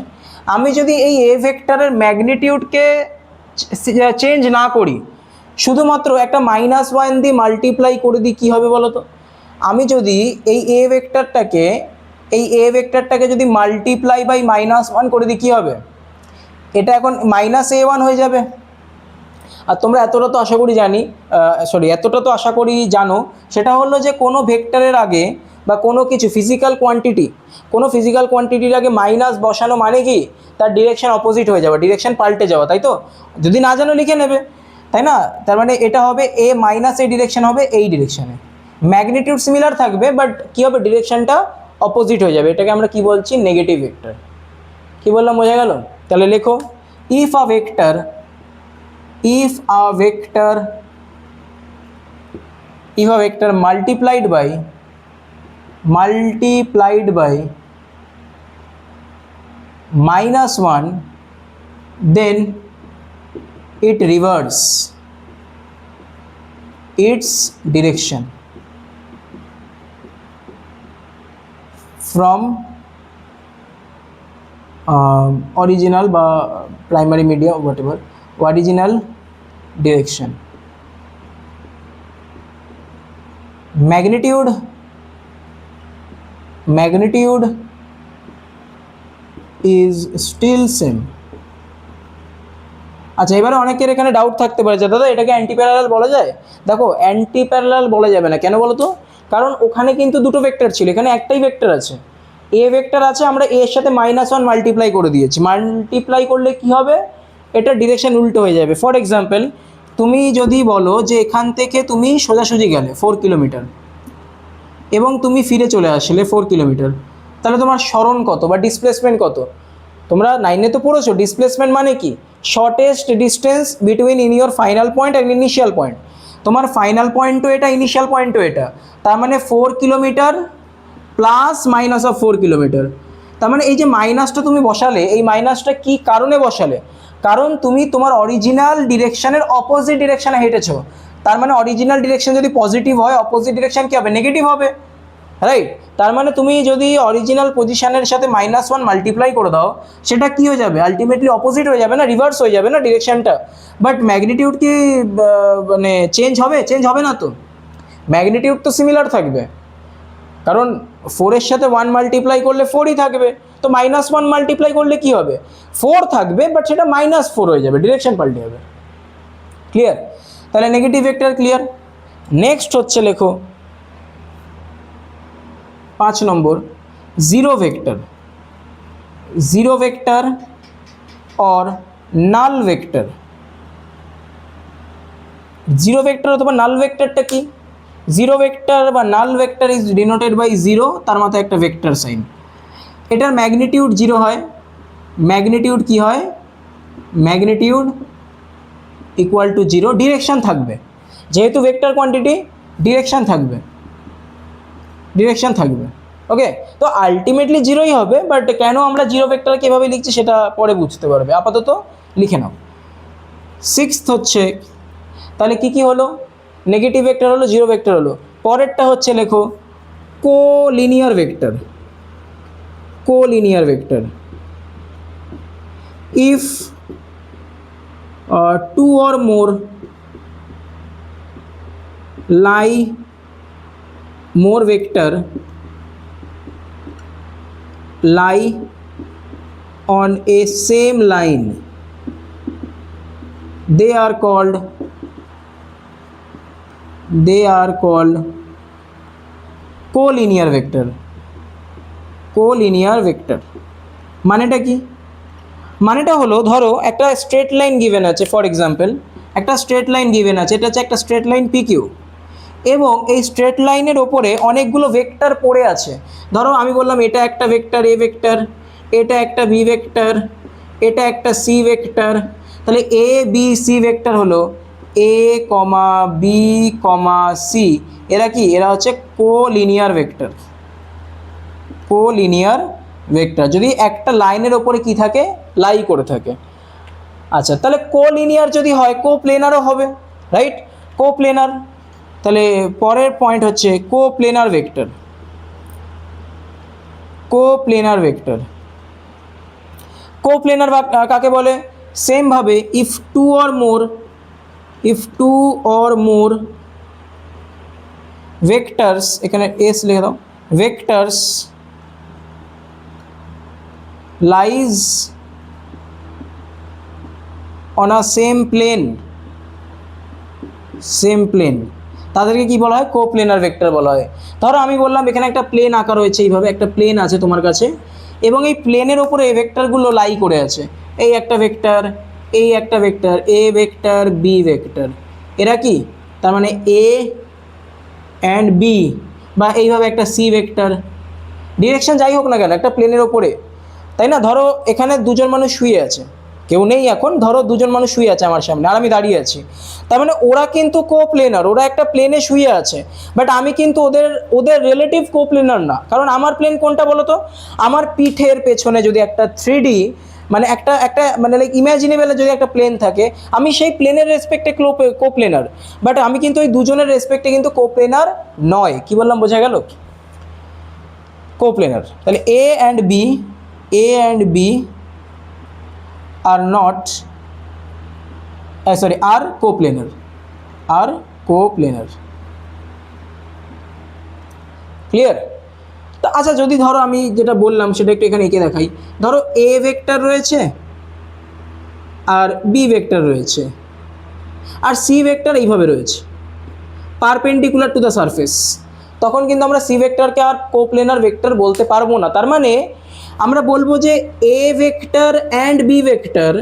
আমি যদি এই এ ভেক্টরের ম্যাগনিটিউডকে চেঞ্জ না করি, শুধুমাত্র একটা -1 দিয়ে মাল্টিপ্লাই করে দিই, কী হবে বলো তো? আমি যদি এই এ ভেক্টরটাকে যদি মাল্টিপ্লাই বাই -1 করে দিই, কী হবে? এটা এখন -a1 হয়ে যাবে। আর তোমরা এতটা তো আশা করি জানো, সেটা হলো যে কোনো ভেক্টরের আগে বা কোনো কিছু ফিজিক্যাল কোয়ান্টিটির আগে মাইনাস বসানো মানে কি, তার ডিরেকশন অপোজিট হয়ে যাবে, ডিরেকশন পাল্টে যাওয়া, তাই তো? যদি না জানো লিখে নেবে, তাই না? তার মানে এটা হবে এ মাইনাস এই ডিরেকশন হবে এই ডিরেকশনে, ম্যাগনিটিউড সিমিলার থাকবে বাট কী হবে, ডিরেকশনটা অপোজিট হয়ে যাবে। এটাকে আমরা কি বলছি? Negative vector. কি বললাম, বোঝা গেল? তাহলে লেখো, if a vector multiplied by -1, then it reverse its direction from original বা primary medium whatever original direction. magnitude is still same. আচ্ছা, এবারে অনেকের এখানে ডাউট থাকতে পারে যে দাদা এটাকে অ্যান্টি প্যারালাল বলা যায়? দেখো, অ্যান্টি প্যারালাল বলা যাবে না। কেন বলো তো? কারণ ওখানে কিন্তু দুটো ভেক্টর ছিল, এখানে একটাই ভেক্টর আছে, এ ভেক্টর আছে, আমরা এর সাথে -1 মাল্টিপ্লাই করে দিয়েছি। মাল্টিপ্লাই করলে কি হবে, এটা ডিরেকশন উল্টো হয়ে যাবে। ফর এক্সাম্পল, তুমি যদি বলো যে এখান থেকে তুমি সোজাসুজি গেলে 4 কিলোমিটার এবং তুমি ফিরে চলে আসলে 4 কিলোমিটার, তাহলে তোমার সরণ কত বা ডিসপ্লেসমেন্ট কত? তোমরা 9-এ তো পড়েছো, ডিসপ্লেসমেন্ট মানে কি? Shortest distance between in your final point and initial point. তোমার ফাইনাল পয়েন্টও এটা, ইনিশিয়াল পয়েন্টও এটা, তার মানে 4 kilometre plus minus of 4 kilometre. তার মানে এই যে মাইনাসটা তুমি বসালে, এই মাইনাসটা কি কারণে বসালে? কারণ তুমি তোমার অরিজিনাল ডিরেকশনের অপোজিট ডিরেকশনে হেঁটেছো। তার মানে অরিজিনাল ডিরেকশন যদি পজিটিভ হয়, অপোজিট ডিরেকশন কী হবে? নেগেটিভ হবে, রাইট? তার মানে তুমি যদি অরিজিনাল পজিশনের সাথে -1 মাল্টিপ্লাই করে দাও, সেটা কী হয়ে যাবে? আলটিমেটলি অপোজিট হয়ে যাবে না, রিভার্স হয়ে যাবে না ডিরেকশনটা। বাট ম্যাগনিটিউড কি মানে চেঞ্জ হবে না তো? ম্যাগনিটিউড তো সিমিলার থাকবে, কারণ 4-এর সাথে 1 মাল্টিপ্লাই করলে 4ই থাকবে, তো -1 মাল্টিপ্লাই করলে কি হবে? 4 থাকবে, বাট সেটা -4 হয়ে যাবে, ডিরেকশন পাল্টে যাবে। ক্লিয়ার? তাহলে নেগেটিভ ভেক্টর ক্লিয়ার। নেক্সট হচ্ছে লেখো 5 number zero vector or null vector. Zero vector অথবা নাল ভেক্টরটা কি? জিরো ভেক্টর বা null vector is denoted by zero, তার মাথায় একটা ভেক্টর সাইন। এটার ম্যাগনিটিউড জিরো হয়। ম্যাগনিটিউড কি হয়? Magnitude equal to zero, direction থাকবে, যেহেতু ভেক্টর কোয়ান্টিটি ডিরেকশন থাকবে। ওকে, তো আলটিমেটলি জিরোই হবে, বাট কেন আমরা জিরো ভেক্টরকে কীভাবে লিখছি সেটা পরে বুঝতে পারবে, আপাতত লিখে নাও। 6th হচ্ছে, তাহলে কি হলো? নেগেটিভ ভেক্টর হলো, জিরো ভেক্টর হলো। পরেরটা হচ্ছে লেখো collinear vector. If 2 or more vector lie on a same line, they are called collinear vector. Collinear vector. মানেটা কি? মানেটা হলো ধরো একটা স্ট্রেট লাইন গিভেন আছে, ফর এক্সাম্পল একটা স্ট্রেট লাইন গিভেন আছে, এটা হচ্ছে একটা স্ট্রেট লাইন পিকিউ, এবং এই স্ট্রেট লাইনের ওপরে অনেকগুলো ভেক্টর পড়ে আছে। ধরো আমি বললাম এটা একটা ভেক্টর এ ভেক্টর, এটা একটা বি ভেক্টর, এটা একটা সি ভেক্টর। তাহলে এ বি সি ভেক্টর হলো এ কমা বি কমা সি, এরা কি? এরা হচ্ছে কোলিনিয়ার ভেক্টর। কোলিনিয়ার ভেক্টর যদি একটা লাইনের ওপরে কি থাকে? লাই করে থাকে। আচ্ছা, তাহলে কোলিনিয়ার যদি হয় কোপ্লেনারও হবে, রাইট? কোপ্লেনার। তাহলে পরের পয়েন্ট হচ্ছে কোপ্লেনার ভেক্টর। কোপ্লেনার ভেক্টর, কোপ্লেনার কাকে বলে? সেম ভাবে if two or more vectors, এখানে এস লিখে দাও, vectors lies on a same plane, তাদেরকে কি বলা হয়? কোপ্লেনার ভেক্টর বলা হয়। ধরো আমি বললাম এখানে একটা প্লেন আঁকা রয়েছে, এইভাবে একটা প্লেন আছে তোমার কাছে, এবং এই প্লেনের ওপরে এই ভেক্টরগুলো লাই করে আছে। এই একটা ভেক্টর, এই একটা vector, A vector B vector, এরা কি? তার মানে এ অ্যান্ড বি, বা এইভাবে একটা সি ভেক্টর। ডিরেকশন যাই হোক না কেন, একটা প্লেনের ওপরে, তাই না? ধরো এখানে দুজন মানুষ শুয়ে আছে, কেউ নেই এখন, ধরো দুজন মানুষ শুয়ে আছে আমার সামনে আর আমি দাঁড়িয়ে আছি, তার মানে ওরা কিন্তু কোপ্লেনার, ওরা একটা প্লেনে শুয়ে আছে, বাট আমি কিন্তু ওদের রিলেটিভ কোপ্লেনার না। কারণ আমার প্লেন কোনটা বলো তো? আমার পিঠের পেছনে যদি একটা 3D মানে একটা একটা মানে লাইক ইমাজিনেবল যদি একটা প্লেন থাকে, আমি সেই প্লেনের রেসপেক্টে কোপ্লেনার, বাট আমি কিন্তু ওই দুজনের রেসপেক্টে কিন্তু কোপ্লেনার নয়। কি বললাম, বোঝা গেল? কোপ্লেনার। তাহলে A and B are not are coplanar, clear? তো আচ্ছা, যদি ধরো আমি যেটা বললাম সেটা একটু এখানে এঁকে দেখাই। ধরো এ ভেক্টর রয়েছে আর বি ভেক্টর রয়েছে আর সি ভেক্টর এইভাবে রয়েছে পারপেন্ডিকুলার টু দ্য সারফেস, তখন কিন্তু আমরা সি ভেক্টরকে আর কোপ্লেনার ভেক্টর বলতে পারবো না। তার মানে আমরা বলবো যে A vector and B vector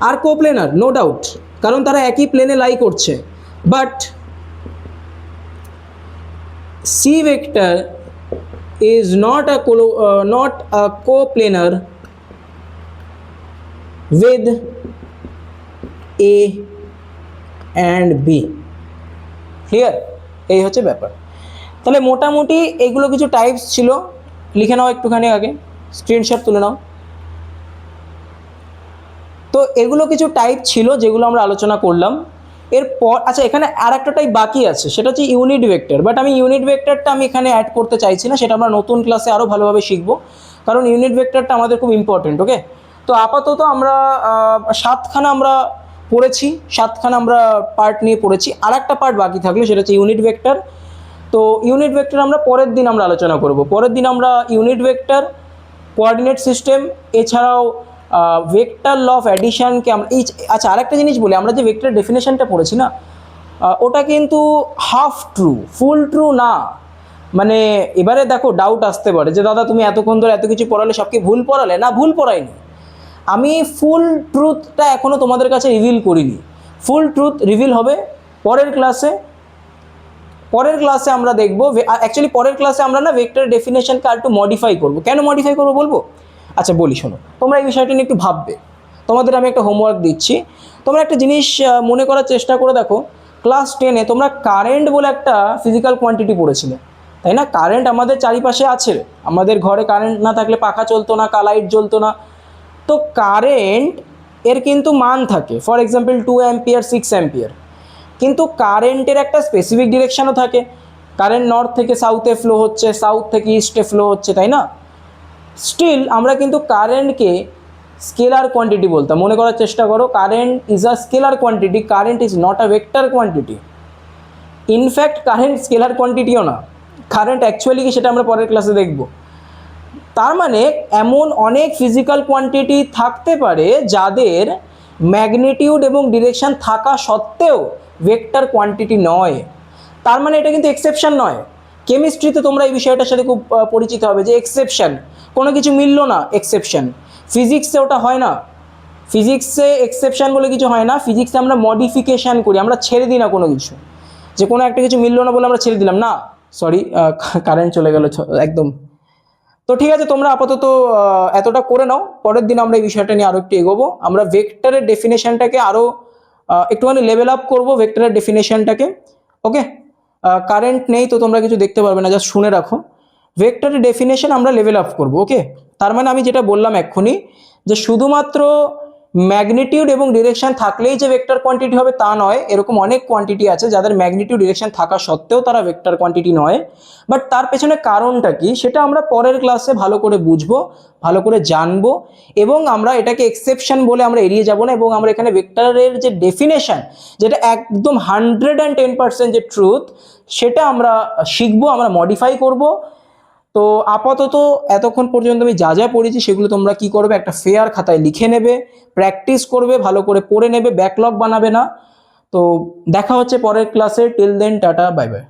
are coplanar, no doubt, কারণ তারা একই প্লেনে লাই করছে, but C vector is not a coplanar with A and B, clear? এই হচ্ছে ব্যাপার। তাহলে মোটামুটি এইগুলো কিছু টাইপস ছিল, লিখে নাও একটুখানি, আগে স্ক্রিনশট তুলে নাও। তো এগুলো কিছু টাইপ ছিল যেগুলো আমরা আলোচনা করলাম। এরপর আচ্ছা, এখানে আর একটা টাইপ বাকি আছে, সেটা হচ্ছে ইউনিট ভেক্টর, বাট আমি ইউনিট ভেক্টরটা আমি এখানে অ্যাড করতে চাইছি না, সেটা আমরা নতুন ক্লাসে আরও ভালোভাবে শিখবো, কারণ ইউনিট ভেক্টরটা আমাদের খুব ইম্পর্টেন্ট। ওকে, তো আপাতত আমরা 7খানা আমরা পড়েছি, 7খানা আমরা পার্ট নিয়ে পড়েছি, আর একটা পার্ট বাকি থাকলো, সেটা হচ্ছে ইউনিট ভেক্টর। তো ইউনিট ভেক্টর আমরা পরের দিন আমরা আলোচনা করব। পরের দিন আমরা ইউনিট ভেক্টর, কোঅর্ডিনেট সিস্টেম, এছাড়াও ভেক্টর ল অফ অ্যাডিশনকে আমরা আচ্ছা, আরেকটা জিনিস বলি, আমরা যে ভেক্টর ডেফিনেশনটা পড়েছি না, ওটা কিন্তু হাফ ট্রু, ফুল ট্রু না। মানে এবারে দেখো ডাউট আসতে পারে যে দাদা তুমি এতক্ষণ ধরে এত কিছু পড়ালে, সব কি ভুল পড়ালে? না, ভুল পড়াইনি, আমি ফুল ট্রুথটা এখনও তোমাদের কাছে রিভিল করিনি। ফুল ট্রুথ রিভিল হবে পরের ক্লাসে। পরের ক্লাসে আমরা দেখবো, অ্যাকচুয়ালি পরের ক্লাসে আমরা না ভেক্টর ডেফিনেশনকে আর একটু মডিফাই করবো। কেন মডিফাই করবো বলবো? আচ্ছা বলি, শোনো, তোমরা এই বিষয়টা নিয়ে একটু ভাববে। তোমাদের আমি একটা হোমওয়ার্ক দিচ্ছি, তোমরা একটা জিনিস মনে করার চেষ্টা করে দেখো। ক্লাস 10-এ তোমরা কারেন্ট বলে একটা ফিজিক্যাল কোয়ান্টিটি পড়েছিলে, তাই না? কারেন্ট আমাদের চারিপাশে আছে, আমাদের ঘরে কারেন্ট না থাকলে পাখা চলতো না, লাইট জ্বলতো না। তো কারেন্ট এর কিন্তু মান থাকে, ফর এক্সাম্পল 2 অ্যাম্পিয়ার, 6 অ্যাম্পিয়ার, কিন্তু কারেন্টের একটা স্পেসিফিক ডিরেকশানও থাকে। কারেন্ট নর্থ থেকে সাউথে ফ্লো হচ্ছে, সাউথ থেকে ইস্টে ফ্লো হচ্ছে, তাই না? স্টিল আমরা কিন্তু কারেন্টকে স্কেলার কোয়ান্টিটি বলতাম। মনে করার চেষ্টা করো, current is a scalar quantity, current is not a vector quantity. In fact current scalar কোয়ান্টিটিও না, কারেন্ট অ্যাকচুয়ালি কি সেটা আমরা পরের ক্লাসে দেখব। তার মানে এমন অনেক ফিজিক্যাল কোয়ান্টিটি থাকতে পারে যাদের ম্যাগনিটিউড এবং ডিরেকশন থাকা সত্ত্বেও ভেক্টর কোয়ান্টিটি নয়। তার মানে এটা কিন্তু এক্সেপশন নয়, কেমিস্ট্রিতে তোমরা এই বিষয়টার সাথে খুব পরিচিত হবে যে এক্সেপশন, কোনো কিছু মিললো না এক্সেপশন। ফিজিক্সে ওটা হয় না, ফিজিক্সে এক্সেপশন বলে কিছু হয় না, ফিজিক্সে আমরা মডিফিকেশান করি, আমরা ছেড়ে দিই না কোনো কিছু, যে কোনো একটা কিছু মিললো না বলে আমরা ছেড়ে দিলাম না। সরি, কারেন্ট চলে গেল একদম। তো ঠিক আছে, তোমরা আপাতত এতটা করে নাও, পরের দিন আমরা এই বিষয়টা নিয়ে আরও একটু এগোবো। আমরা ভেক্টরের ডেফিনেশনটাকে আরও একটুখানি লেভেল আপ করবো, ভেক্টরের ডেফিনেশনটাকে। ওকে, কারেন্ট নেই তো তোমরা কিছু দেখতে পারবে না, জাস্ট শুনে রাখো। ভেক্টরের ডেফিনেশন আমরা লেভেল আপ করবো। ওকে, তার মানে আমি যেটা বললাম এক্ষুনি, যে শুধুমাত্র ম্যাগনিটিউড এবং ডিরেকশন থাকলেই যে ভেক্টর কোয়ান্টিটি হবে তা নয়। এরকম অনেক কোয়ান্টিটি আছে যাদের ম্যাগনিটিউড ডিরেকশন থাকা সত্ত্বেও তারা ভেক্টর কোয়ান্টিটি নয়। বাট তার পেছনে কারণটা কি সেটা আমরা পরের ক্লাসে ভালো করে বুঝবো, ভালো করে জানবো, এবং আমরা এটাকে এক্সেপশন বলে আমরা এড়িয়ে যাব না। এবং আমরা এখানে ভেক্টরের যে ডেফিনেশন, যেটা একদম 110% যে ট্রুথ, সেটা আমরা শিখবো, আমরা মডিফাই করব। তো আপাতত এতক্ষণ পর্যন্ত আমি যা যা পড়েছি সেগুলো তোমরা কি করবে, একটা ফেয়ার খাতায় লিখে নেবে, প্র্যাকটিস করবে, ভালো করে পড়ে নেবে, ব্যাকলগ বানাবে না। তো দেখা হচ্ছে পরের ক্লাসে। Till then, tata, bye by.